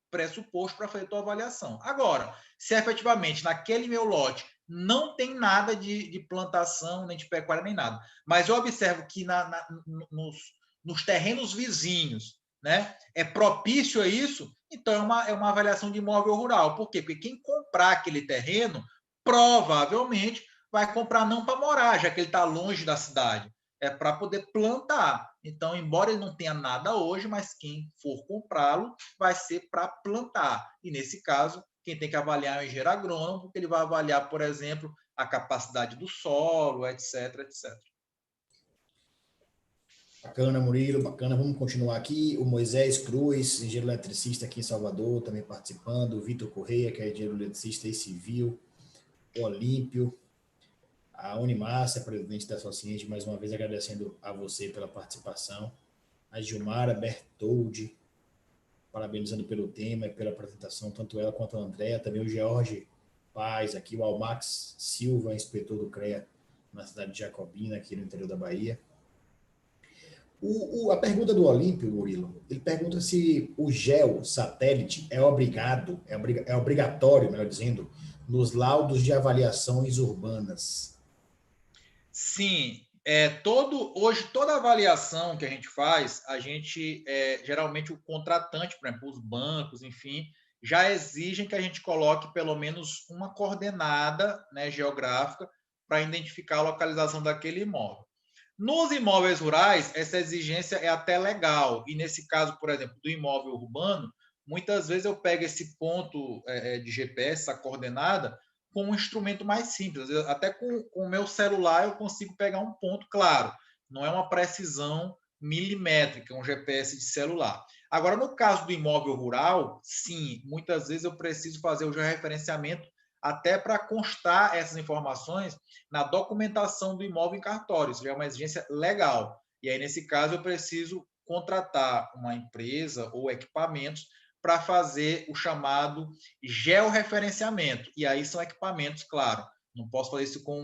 pressuposto para fazer a tua avaliação. Agora, se efetivamente naquele meu lote não tem nada de plantação, nem de pecuária, nem nada, mas eu observo que nos terrenos vizinhos, né, é propício a isso, então é uma avaliação de imóvel rural. Por quê? Porque quem comprar aquele terreno, provavelmente vai comprar não para morar, já que ele está longe da cidade, é para poder plantar. Então, embora ele não tenha nada hoje, mas quem for comprá-lo vai ser para plantar. E, nesse caso, quem tem que avaliar é o engenheiro agrônomo, porque ele vai avaliar, por exemplo, a capacidade do solo, etc, etc.
Bacana, Murilo, bacana. Vamos continuar aqui. O Moisés Cruz, engenheiro eletricista aqui em Salvador, também participando. O Vitor Correia, que é engenheiro eletricista e civil. O Olímpio. A Unimárcia, presidente da Sociente, mais uma vez agradecendo a você pela participação. A Gilmara Bertoldi, parabenizando pelo tema e pela apresentação, tanto ela quanto a Andréa. Também o George Paz, aqui, o Almax Silva, inspetor do CREA na cidade de Jacobina, aqui no interior da Bahia. A pergunta do Olímpio, Murilo, ele pergunta se o geosatélite é obrigatório, melhor dizendo, nos laudos de avaliações urbanas.
Sim, hoje toda avaliação que a gente faz, geralmente o contratante, por exemplo, os bancos, enfim, já exigem que a gente coloque pelo menos uma coordenada, né, geográfica para identificar a localização daquele imóvel. Nos imóveis rurais, essa exigência é até legal, e nesse caso, por exemplo, do imóvel urbano, muitas vezes eu pego esse ponto de GPS, essa coordenada, com um instrumento mais simples. Até com o meu celular eu consigo pegar um ponto, claro, não é uma precisão milimétrica, um GPS de celular. Agora, no caso do imóvel rural, sim, muitas vezes eu preciso fazer o georreferenciamento até para constar essas informações na documentação do imóvel em cartório. Isso já é uma exigência legal. E aí, nesse caso, eu preciso contratar uma empresa ou equipamentos para fazer o chamado georreferenciamento. E aí são equipamentos, claro, não posso fazer isso com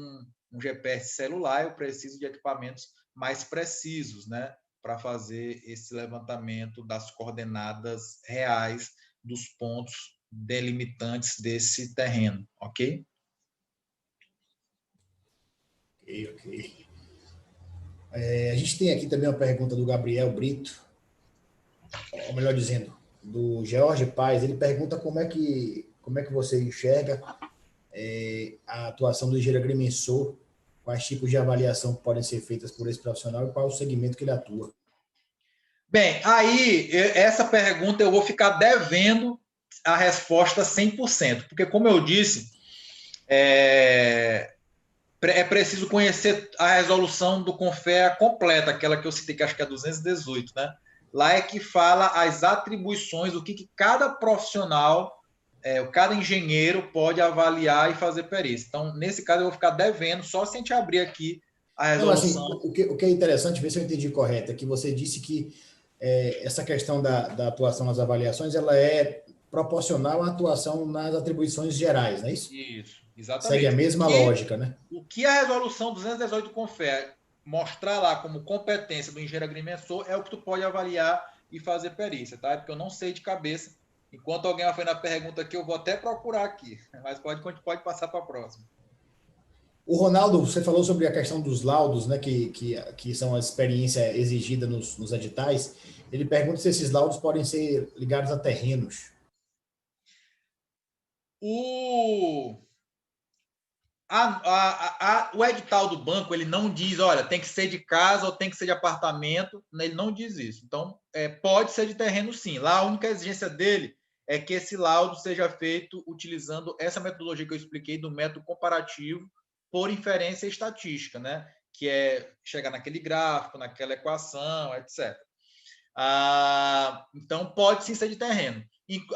um GPS celular, eu preciso de equipamentos mais precisos, né, para fazer esse levantamento das coordenadas reais dos pontos delimitantes desse terreno, ok?
Ok. A gente tem aqui também uma pergunta do Gabriel Brito, ou melhor dizendo, do George Paz. Ele pergunta como é que você enxerga a atuação do engenheiro agrimensor, quais tipos de avaliação podem ser feitas por esse profissional e qual é o segmento que ele atua.
Bem, aí essa pergunta eu vou ficar devendo a resposta 100%, porque, como eu disse, é preciso conhecer a resolução do CONFEA completa, aquela que eu citei, que acho que é 218, né? Lá é que fala as atribuições, o que cada profissional, cada engenheiro pode avaliar e fazer perícia. Então, nesse caso, eu vou ficar devendo, só se a gente abrir aqui a resolução.
Não, assim, o que é interessante, ver se eu entendi correto, é que você disse que essa questão da atuação nas avaliações, ela é proporcional à atuação nas atribuições gerais, não é isso?
Isso, exatamente.
Segue a mesma lógica, né?
O que a resolução 218 confere, mostrar lá como competência do engenheiro agrimensor, é o que tu pode avaliar e fazer perícia, tá? Porque eu não sei de cabeça. Enquanto alguém vai fazer a pergunta aqui, eu vou até procurar aqui, mas pode passar para a próxima.
O Ronaldo, você falou sobre a questão dos laudos, né, que são a experiência exigida nos editais. Ele pergunta se esses laudos podem ser ligados a terrenos.
O edital do banco, ele não diz, olha, tem que ser de casa ou tem que ser de apartamento, ele não diz isso. Então, pode ser de terreno, sim. Lá, a única exigência dele é que esse laudo seja feito utilizando essa metodologia que eu expliquei do método comparativo por inferência estatística, né? Que é chegar naquele gráfico, naquela equação, etc. Então, pode sim ser de terreno.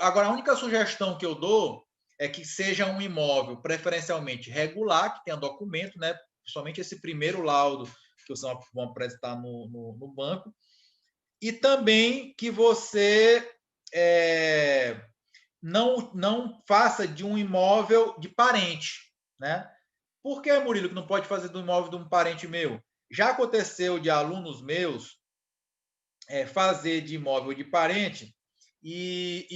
Agora, a única sugestão que eu dou é que seja um imóvel preferencialmente regular, que tenha documento, né? Principalmente esse primeiro laudo que vocês vão apresentar no banco, e também que você não faça de um imóvel de parente, né? Por que, Murilo, que não pode fazer do imóvel de um parente meu? Já aconteceu de alunos meus fazer de imóvel de parente e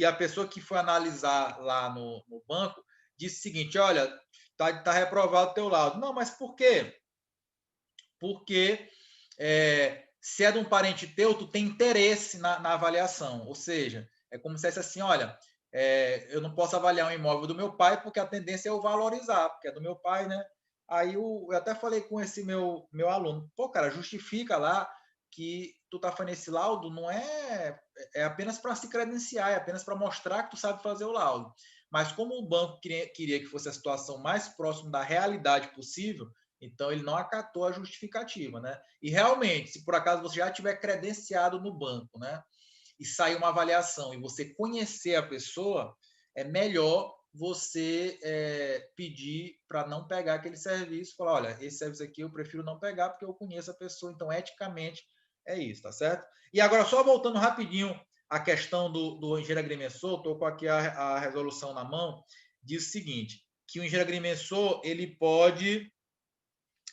a pessoa que foi analisar lá no banco disse o seguinte, olha, tá reprovado o teu laudo. Não, mas por quê? Porque se é de um parente teu, tu tem interesse na avaliação. Ou seja, é como se fosse assim, olha, eu não posso avaliar um imóvel do meu pai porque a tendência é eu valorizar, porque é do meu pai, né? Aí eu até falei com esse meu aluno, pô, cara, justifica lá que tu tá fazendo esse laudo, não é apenas para se credenciar, é apenas para mostrar que tu sabe fazer o laudo. Mas como o banco queria que fosse a situação mais próxima da realidade possível, então ele não acatou a justificativa, né? E realmente, se por acaso você já tiver credenciado no banco, né, e sair uma avaliação e você conhecer a pessoa, é melhor você pedir para não pegar aquele serviço, falar, olha, esse serviço aqui eu prefiro não pegar porque eu conheço a pessoa, então eticamente é isso, tá certo? E agora, só voltando rapidinho à questão do engenheiro agrimensor, estou com aqui a resolução na mão, diz o seguinte, que o engenheiro agrimensor, ele pode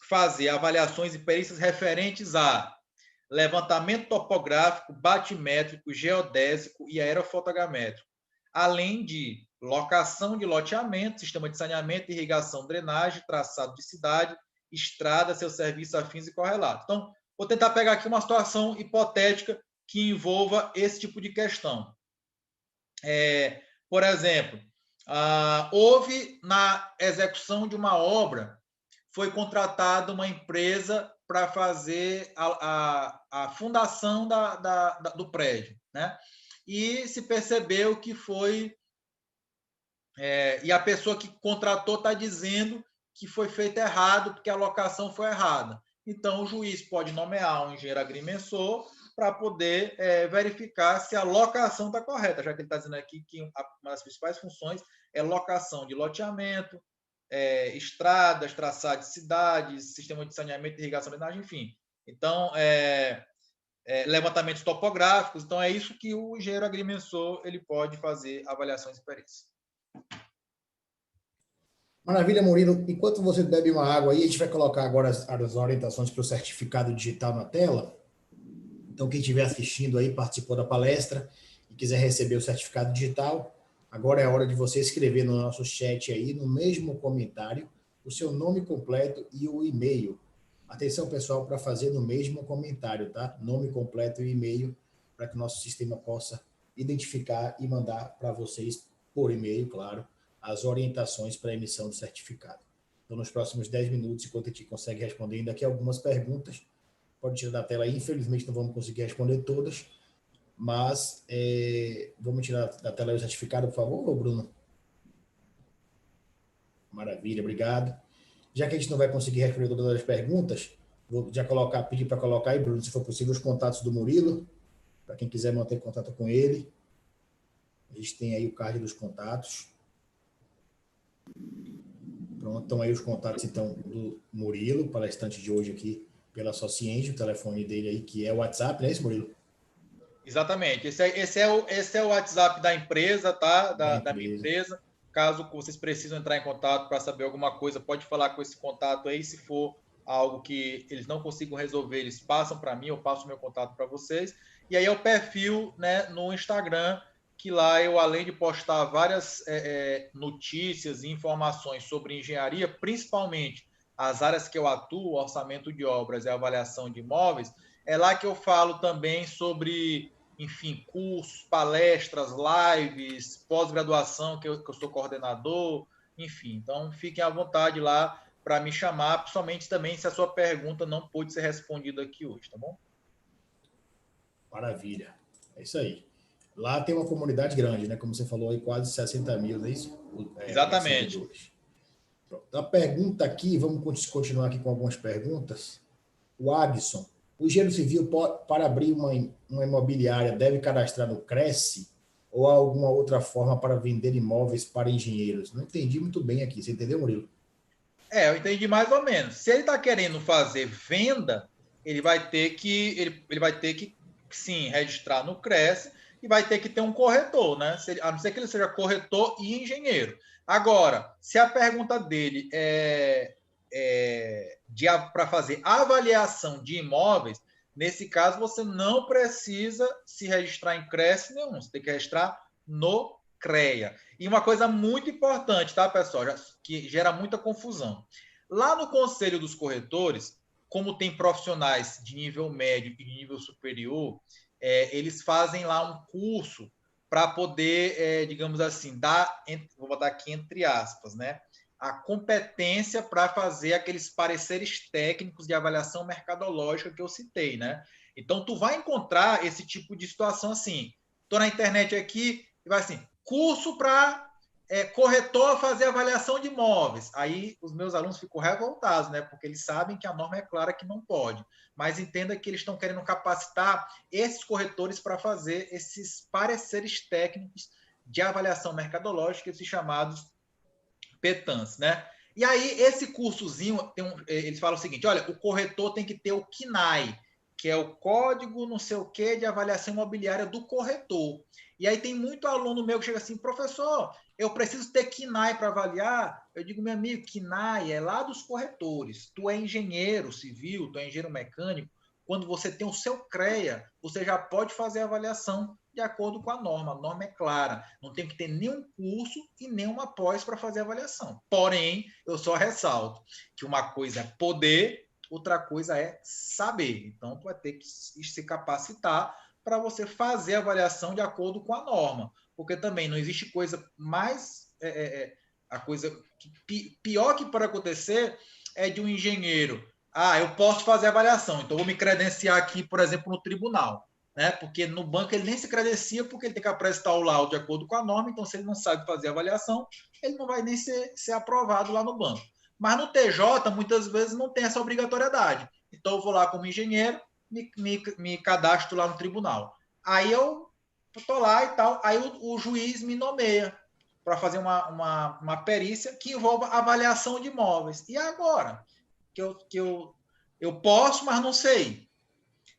fazer avaliações e perícias referentes a levantamento topográfico, batimétrico, geodésico e aerofotogramétrico, além de locação de loteamento, sistema de saneamento, irrigação, drenagem, traçado de cidade, estrada, seus serviços afins e correlatos. Então, vou tentar pegar aqui uma situação hipotética que envolva esse tipo de questão. Por exemplo, houve na execução de uma obra, foi contratada uma empresa para fazer a fundação do prédio, né? E se percebeu que foi... e a pessoa que contratou está dizendo que foi feito errado, porque a locação foi errada. Então, o juiz pode nomear um engenheiro agrimensor para poder verificar se a locação está correta, já que ele está dizendo aqui que uma das principais funções é locação de loteamento, estradas, traçado de cidades, sistema de saneamento, irrigação, drenagem, enfim. Então, levantamentos topográficos. Então, é isso que o engenheiro agrimensor ele pode fazer avaliações de perícia.
Maravilha, Murilo. Enquanto você bebe uma água aí, a gente vai colocar agora as orientações para o certificado digital na tela. Então, quem estiver assistindo aí, participou da palestra e quiser receber o certificado digital, agora é a hora de você escrever no nosso chat aí, no mesmo comentário, o seu nome completo e o e-mail. Atenção, pessoal, para fazer no mesmo comentário, tá? Nome completo e e-mail, para que o nosso sistema possa identificar e mandar para vocês, por e-mail, claro, as orientações para a emissão do certificado. Então, nos próximos 10 minutos, enquanto a gente consegue responder ainda aqui algumas perguntas, pode tirar da tela aí, infelizmente não vamos conseguir responder todas, mas vamos tirar da tela aí o certificado, por favor, Bruno? Maravilha, obrigado. Já que a gente não vai conseguir responder todas as perguntas, vou já pedir para colocar aí, Bruno, se for possível, os contatos do Murilo, para quem quiser manter contato com ele. A gente tem aí o card dos contatos. Pronto, estão aí os contatos, então, do Murilo, palestrante de hoje aqui pela Socienge, o telefone dele aí, que é o WhatsApp, não é isso, Murilo?
Exatamente. Esse é o WhatsApp da empresa, tá? Da minha empresa. Caso vocês precisem entrar em contato para saber alguma coisa, pode falar com esse contato aí. Se for algo que eles não consigam resolver, eles passam para mim, eu passo o meu contato para vocês. E aí é o perfil, né, no Instagram, que lá eu, além de postar várias notícias e informações sobre engenharia, principalmente as áreas que eu atuo, orçamento de obras e avaliação de imóveis, é lá que eu falo também sobre, enfim, cursos, palestras, lives, pós-graduação, que eu sou coordenador, enfim. Então, fiquem à vontade lá para me chamar, principalmente também se a sua pergunta não pôde ser respondida aqui hoje, tá bom?
Maravilha. É isso aí. Lá tem uma comunidade grande, né? Como você falou aí, quase 60 mil, não é isso?
Exatamente.
Seguidores. Pronto. A pergunta aqui, vamos continuar aqui com algumas perguntas. O Adson, o engenheiro civil, para abrir uma imobiliária, deve cadastrar no Cresce ou há alguma outra forma para vender imóveis para engenheiros? Não entendi muito bem aqui. Você entendeu, Murilo?
Eu entendi mais ou menos. Se ele está querendo fazer venda, ele vai ter que sim, registrar no Cresce e vai ter que ter um corretor, né? A não ser que ele seja corretor e engenheiro. Agora, se a pergunta dele para fazer avaliação de imóveis, nesse caso você não precisa se registrar em CRES nenhum, você tem que registrar no CREA. E uma coisa muito importante, tá, pessoal, que gera muita confusão. Lá no Conselho dos Corretores, como tem profissionais de nível médio e de nível superior, eles fazem lá um curso para poder, digamos assim, vou botar aqui entre aspas, né, a competência para fazer aqueles pareceres técnicos de avaliação mercadológica que eu citei, né? Então, tu vai encontrar esse tipo de situação assim. Estou na internet aqui e vai assim, curso para corretor fazer avaliação de imóveis. Aí os meus alunos ficam revoltados, né? Porque eles sabem que a norma é clara que não pode. Mas entenda que eles estão querendo capacitar esses corretores para fazer esses pareceres técnicos de avaliação mercadológica, esses chamados PETANS, né? E aí, esse cursozinho, eles falam o seguinte, olha, o corretor tem que ter o CNAE, que é o Código não sei o quê de avaliação imobiliária do corretor. E aí tem muito aluno meu que chega assim, professor, eu preciso ter CNAE para avaliar. Eu digo, meu amigo, CNAE é lá dos corretores. Tu é engenheiro civil, tu é engenheiro mecânico. Quando você tem o seu CREA, você já pode fazer a avaliação de acordo com a norma. A norma é clara. Não tem que ter nenhum curso e nenhuma pós para fazer a avaliação. Porém, eu só ressalto que uma coisa é poder, outra coisa é saber. Então, tu vai ter que se capacitar para você fazer a avaliação de acordo com a norma. Porque também não existe coisa mais... a coisa pior que pode acontecer é de um engenheiro. Eu posso fazer a avaliação, então vou me credenciar aqui, por exemplo, no tribunal. Né? Porque no banco ele nem se credencia, porque ele tem que apresentar o laudo de acordo com a norma, então se ele não sabe fazer a avaliação, ele não vai nem ser aprovado lá no banco. Mas no TJ, muitas vezes não tem essa obrigatoriedade. Então eu vou lá como engenheiro, me cadastro lá no tribunal. Aí eu estou lá e tal, aí o juiz me nomeia para fazer uma perícia que envolva avaliação de imóveis. E agora? Que eu posso, mas não sei.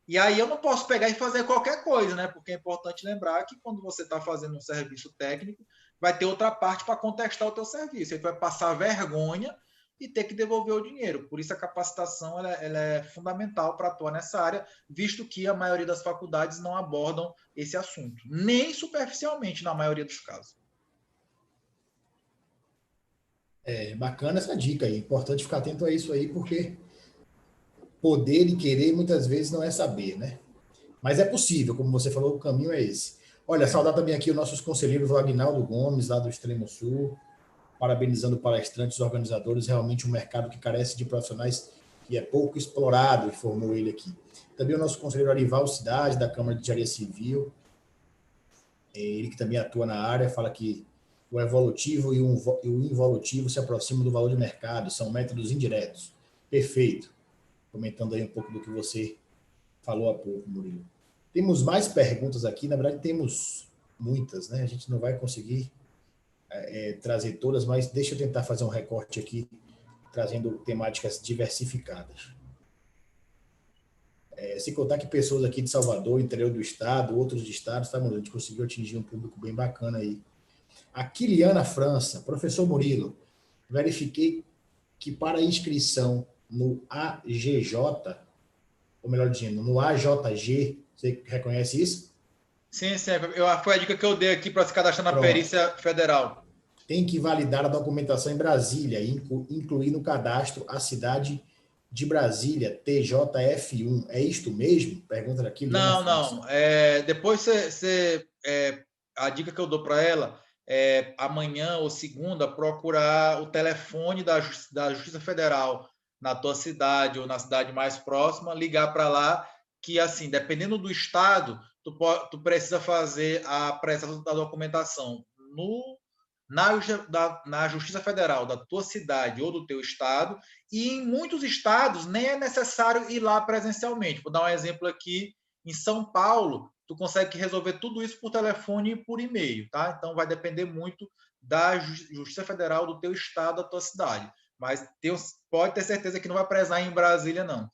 E aí eu não posso pegar e fazer qualquer coisa, né? Porque é importante lembrar que quando você está fazendo um serviço técnico, vai ter outra parte para contestar o teu serviço. Aí tu vai passar vergonha e ter que devolver o dinheiro. Por isso a capacitação ela é fundamental para atuar nessa área, visto que a maioria das faculdades não abordam esse assunto, nem superficialmente na maioria dos casos.
Bacana essa dica aí. Importante ficar atento a isso aí, porque poder e querer muitas vezes não é saber, né? Mas é possível, como você falou, o caminho é esse. Olha, saudar também aqui os nossos conselheiros, o Agnaldo Gomes, lá do Extremo Sul, parabenizando palestrantes, organizadores, realmente um mercado que carece de profissionais e é pouco explorado, informou ele aqui. Também o nosso conselheiro Arival Cidade, da Câmara de Engenharia Civil, ele que também atua na área, fala que o evolutivo e o involutivo se aproximam do valor de mercado, são métodos indiretos. Perfeito. Comentando aí um pouco do que você falou há pouco, Murilo. Temos mais perguntas aqui, na verdade temos muitas, né? A gente não vai conseguir trazer todas, mas deixa eu tentar fazer um recorte aqui, trazendo temáticas diversificadas. Se contar que pessoas aqui de Salvador, interior do estado, outros de estados, tá, Murilo? A gente conseguiu atingir um público bem bacana aí. A Kiliana França, professor Murilo, verifiquei que para inscrição no AGJ, ou melhor dizendo, no AJG, você reconhece isso?
Sim. Foi a dica que eu dei aqui para se cadastrar na perícia federal.
Tem que validar a documentação em Brasília e incluir no cadastro a cidade de Brasília, TJF1. É isto mesmo? Pergunta daqui.
Não. Depois a dica que eu dou para ela é amanhã ou segunda procurar o telefone da Justiça Federal na tua cidade ou na cidade mais próxima, ligar para lá, que assim, dependendo do estado, tu precisa fazer a apresentação da documentação na Justiça Federal da tua cidade ou do teu estado, e em muitos estados nem é necessário ir lá presencialmente. Vou dar um exemplo aqui, em São Paulo, tu consegue resolver tudo isso por telefone e por e-mail, tá? Então vai depender muito da Justiça Federal do teu estado, da tua cidade. Mas pode ter certeza que não vai prezar em Brasília, não.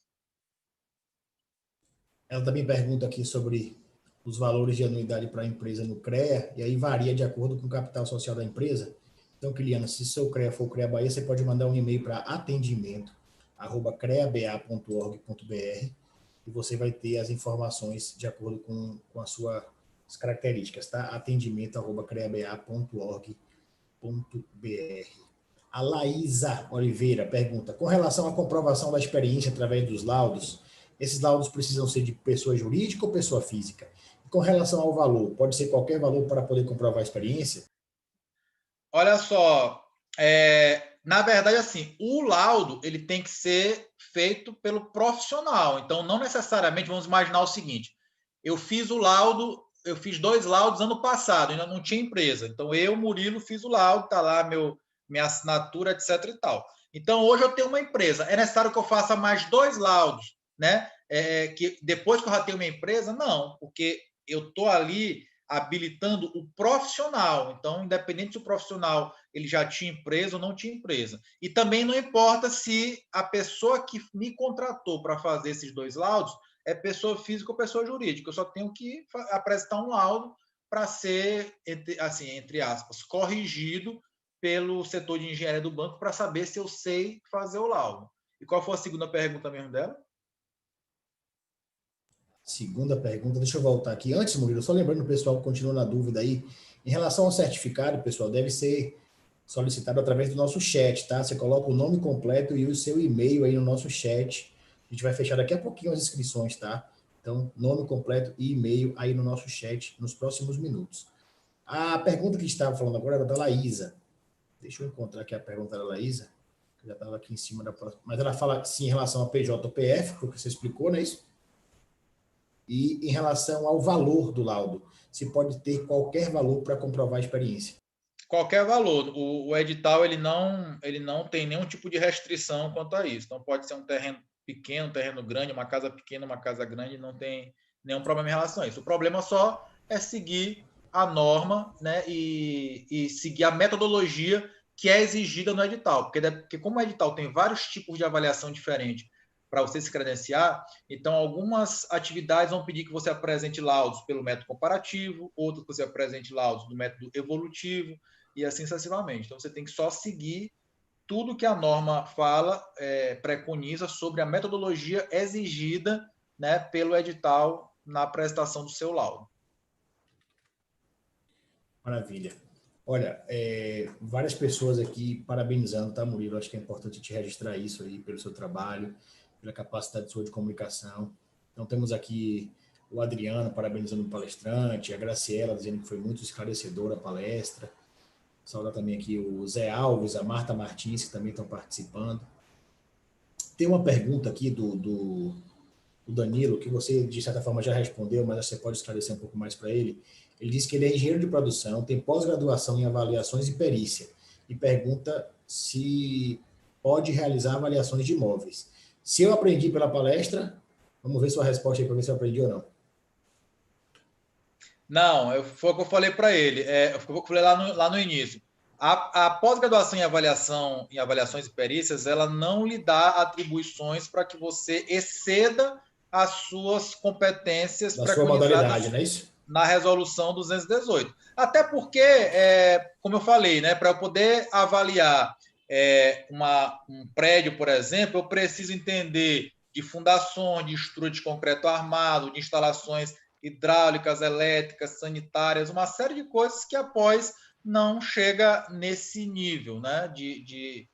Ela também pergunta aqui sobre os valores de anuidade para a empresa no CREA, e aí varia de acordo com o capital social da empresa. Então, Kiliana, se seu CREA for o CREA Bahia, você pode mandar um e-mail para atendimento@creaba.org.br e você vai ter as informações de acordo com as suas características, tá? atendimento@creaba.org.br. A Laísa Oliveira pergunta, com relação à comprovação da experiência através dos laudos, esses laudos precisam ser de pessoa jurídica ou pessoa física? E com relação ao valor, pode ser qualquer valor para poder comprovar a experiência?
Olha só, na verdade, assim, o laudo ele tem que ser feito pelo profissional. Então, não necessariamente, vamos imaginar o seguinte, eu fiz 2 laudos ano passado, ainda não tinha empresa. Então, eu, Murilo, fiz o laudo, está lá minha assinatura, etc e tal. Então, hoje eu tenho uma empresa. É necessário que eu faça mais 2 laudos, né? Que depois que eu já tenho uma empresa? Não, porque eu estou ali habilitando o profissional. Então, independente se o profissional ele já tinha empresa ou não tinha empresa. E também não importa se a pessoa que me contratou para fazer esses 2 laudos é pessoa física ou pessoa jurídica. Eu só tenho que apresentar um laudo para ser, assim, entre aspas, corrigido pelo setor de engenharia do banco para saber se eu sei fazer o laudo. E qual foi a segunda pergunta mesmo dela?
Segunda pergunta, deixa eu voltar aqui. Antes, Murilo, só lembrando o pessoal que continua na dúvida aí, em relação ao certificado, pessoal, deve ser solicitado através do nosso chat, tá? Você coloca o nome completo e o seu e-mail aí no nosso chat. A gente vai fechar daqui a pouquinho as inscrições, tá? Então, nome completo e e-mail aí no nosso chat nos próximos minutos. A pergunta que a gente estava falando agora era da Laísa. Deixa eu encontrar aqui a pergunta da Laísa, que já estava aqui em cima da próxima. Mas ela fala sim em relação a PJ ou PF, porque você explicou, não é isso? E em relação ao valor do laudo, se pode ter qualquer valor para comprovar a experiência.
Qualquer valor. O edital ele não tem nenhum tipo de restrição quanto a isso. Então, pode ser um terreno pequeno, um terreno grande, uma casa pequena, uma casa grande, não tem nenhum problema em relação a isso. O problema só é seguir a norma, né, e seguir a metodologia que é exigida no edital. Porque como o edital tem vários tipos de avaliação diferentes para você se credenciar, então algumas atividades vão pedir que você apresente laudos pelo método comparativo, outras que você apresente laudos do método evolutivo, e assim sucessivamente. Então, você tem que só seguir tudo que a norma fala, preconiza sobre a metodologia exigida, né, pelo edital na apresentação do seu laudo.
Maravilha. Olha, várias pessoas aqui parabenizando, tá, Murilo? Acho que é importante te registrar isso aí pelo seu trabalho, pela capacidade sua de comunicação. Então, temos aqui o Adriano parabenizando o palestrante, a Graciela dizendo que foi muito esclarecedora a palestra. Saudar também aqui o Zé Alves, a Marta Martins, que também estão participando. Tem uma pergunta aqui do Danilo, que você, de certa forma, já respondeu, mas você pode esclarecer um pouco mais para ele. Ele disse que ele é engenheiro de produção, tem pós-graduação em avaliações e perícia, e pergunta se pode realizar avaliações de imóveis. Se eu aprendi pela palestra, vamos ver sua resposta aí para ver se eu aprendi ou não.
Não, foi o que eu falei para ele, foi o que eu falei lá no início. A pós-graduação em avaliações e perícias, ela não lhe dá atribuições para que você exceda as suas competências
Da sua
preconizadas
modalidade, não é isso?
na resolução 218. Até porque, como eu falei, né, para eu poder avaliar um prédio, por exemplo, eu preciso entender de fundações, de estrutura de concreto armado, de instalações hidráulicas, elétricas, sanitárias, uma série de coisas que após não chega nesse nível, né, de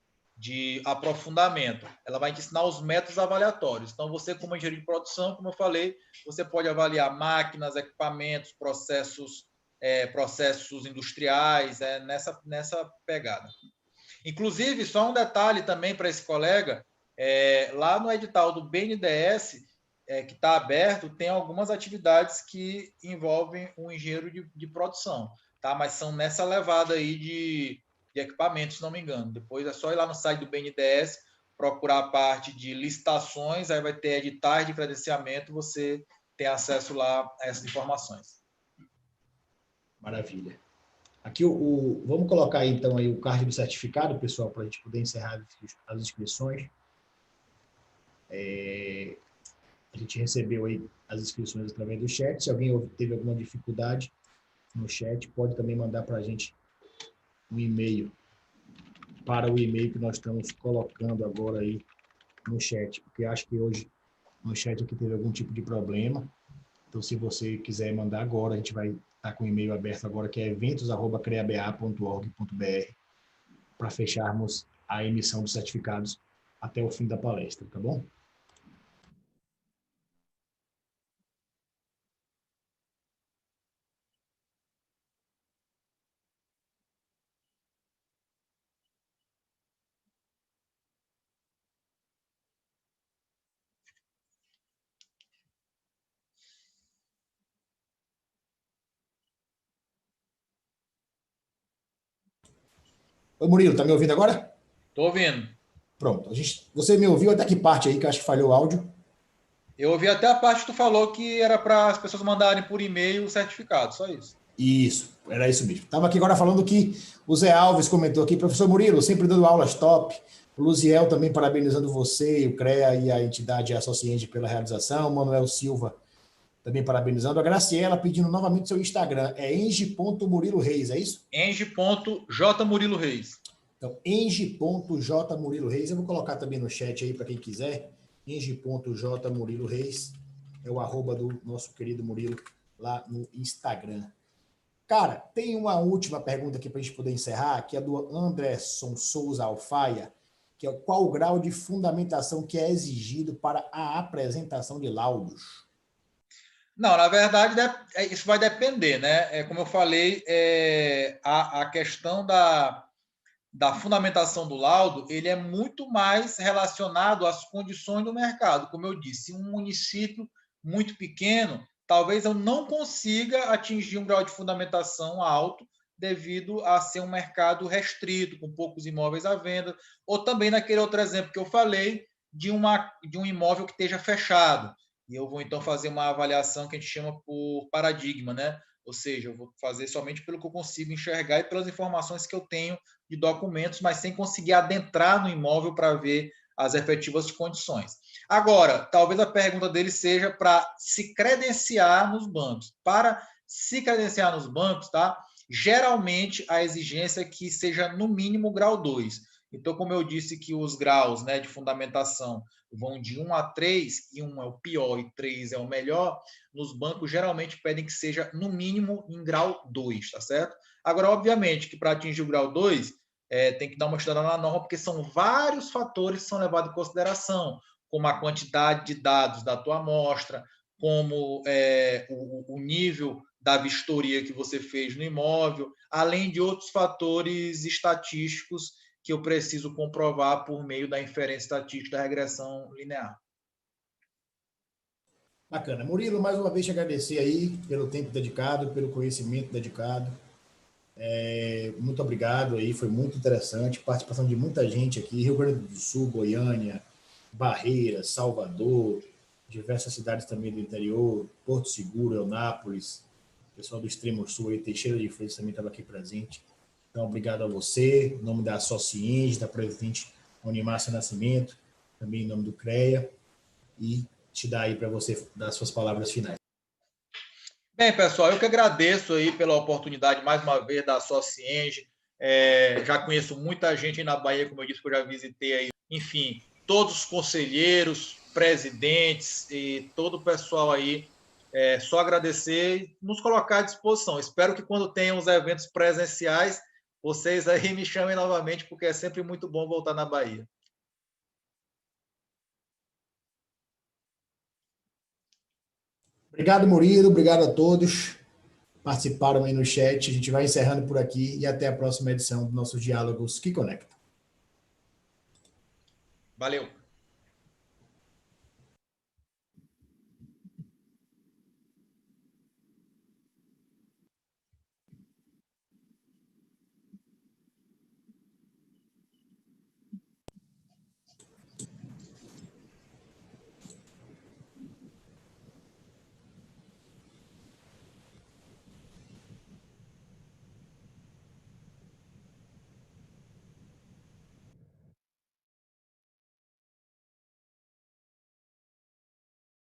aprofundamento. Ela vai te ensinar os métodos avaliatórios. Então, você, como engenheiro de produção, como eu falei, você pode avaliar máquinas, equipamentos, processos industriais, nessa pegada. Inclusive, só um detalhe também para esse colega, lá no edital do BNDES, que está aberto, tem algumas atividades que envolvem o engenheiro de produção, tá? Mas são nessa levada aí de equipamentos, se não me engano. Depois é só ir lá no site do BNDES, procurar a parte de licitações, aí vai ter editais de credenciamento, você tem acesso lá a essas informações.
Maravilha. Aqui, vamos colocar aí, então aí o card do certificado, pessoal, para a gente poder encerrar as inscrições. A gente recebeu aí as inscrições através do chat. Se alguém teve alguma dificuldade no chat, pode também mandar para a gente um e-mail para o e-mail que nós estamos colocando agora aí no chat, porque acho que hoje no chat aqui teve algum tipo de problema. Então, se você quiser mandar agora, a gente vai estar com o e-mail aberto agora, que é eventos@creaba.org.br, para fecharmos a emissão dos certificados até o fim da palestra, tá bom? Ô Murilo, tá me ouvindo agora?
Estou ouvindo.
Pronto. Você me ouviu até que parte aí, que eu acho que falhou o áudio?
Eu ouvi até a parte que tu falou que era para as pessoas mandarem por e-mail o certificado, só isso.
Isso, era isso mesmo. Estava aqui agora falando que o Zé Alves comentou aqui, professor Murilo, sempre dando aulas top. O Luziel também parabenizando você, o CREA e a entidade Associende pela realização. O Manuel Silva também parabenizando. A Graciela pedindo novamente seu Instagram. É enge.muriloreis, é isso?
enge.jmuriloreis.
Então, enge.jmuriloreis. Eu vou colocar também no chat aí para quem quiser. enge.jmuriloreis é o @ do nosso querido Murilo lá no Instagram. Cara, tem uma última pergunta aqui para a gente poder encerrar, que é do Anderson Souza Alfaia, que é qual o grau de fundamentação que é exigido para a apresentação de laudos?
Não, na verdade, isso vai depender, né? Como eu falei, a questão da fundamentação do laudo, ele é muito mais relacionado às condições do mercado. Como eu disse, um município muito pequeno, talvez eu não consiga atingir um grau de fundamentação alto devido a ser um mercado restrito, com poucos imóveis à venda, ou também naquele outro exemplo que eu falei, de um imóvel que esteja fechado. E eu vou, então, fazer uma avaliação que a gente chama por paradigma, né? Ou seja, eu vou fazer somente pelo que eu consigo enxergar e pelas informações que eu tenho de documentos, mas sem conseguir adentrar no imóvel para ver as efetivas condições. Agora, talvez a pergunta dele seja para se credenciar nos bancos. Para se credenciar nos bancos, tá? Geralmente, a exigência é que seja no mínimo grau 2. Então, como eu disse que os graus, né, de fundamentação vão de 1 a 3, e 1 é o pior e 3 é o melhor, nos bancos geralmente pedem que seja no mínimo em grau 2, tá certo? Agora, obviamente, que para atingir o grau 2, tem que dar uma estudada na norma, porque são vários fatores que são levados em consideração, como a quantidade de dados da tua amostra, como o nível da vistoria que você fez no imóvel, além de outros fatores estatísticos que eu preciso comprovar por meio da inferência estatística da regressão linear.
Bacana. Murilo, mais uma vez te agradecer aí pelo tempo dedicado, pelo conhecimento dedicado. Muito obrigado aí, foi muito interessante. Participação de muita gente aqui, Rio Grande do Sul, Goiânia, Barreiras, Salvador, diversas cidades também do interior, Porto Seguro, Eunápolis, pessoal do extremo sul aí, Teixeira de Freitas também estava aqui presente. Então, obrigado a você, em nome da Associende, da presidente Onimácia Nascimento, também em nome do CREA, e te dar aí para você dar suas palavras finais.
Bem, pessoal, eu que agradeço aí pela oportunidade, mais uma vez, da Associenge. Já conheço muita gente aí na Bahia, como eu disse, que eu já visitei aí. Enfim, todos os conselheiros, presidentes e todo o pessoal aí, só agradecer e nos colocar à disposição. Espero que quando tenham os eventos presenciais, vocês aí me chamem novamente, porque é sempre muito bom voltar na Bahia.
Obrigado, Murilo. Obrigado a todos que participaram aí no chat. A gente vai encerrando por aqui e até a próxima edição do nosso Diálogos que Conectam.
Valeu.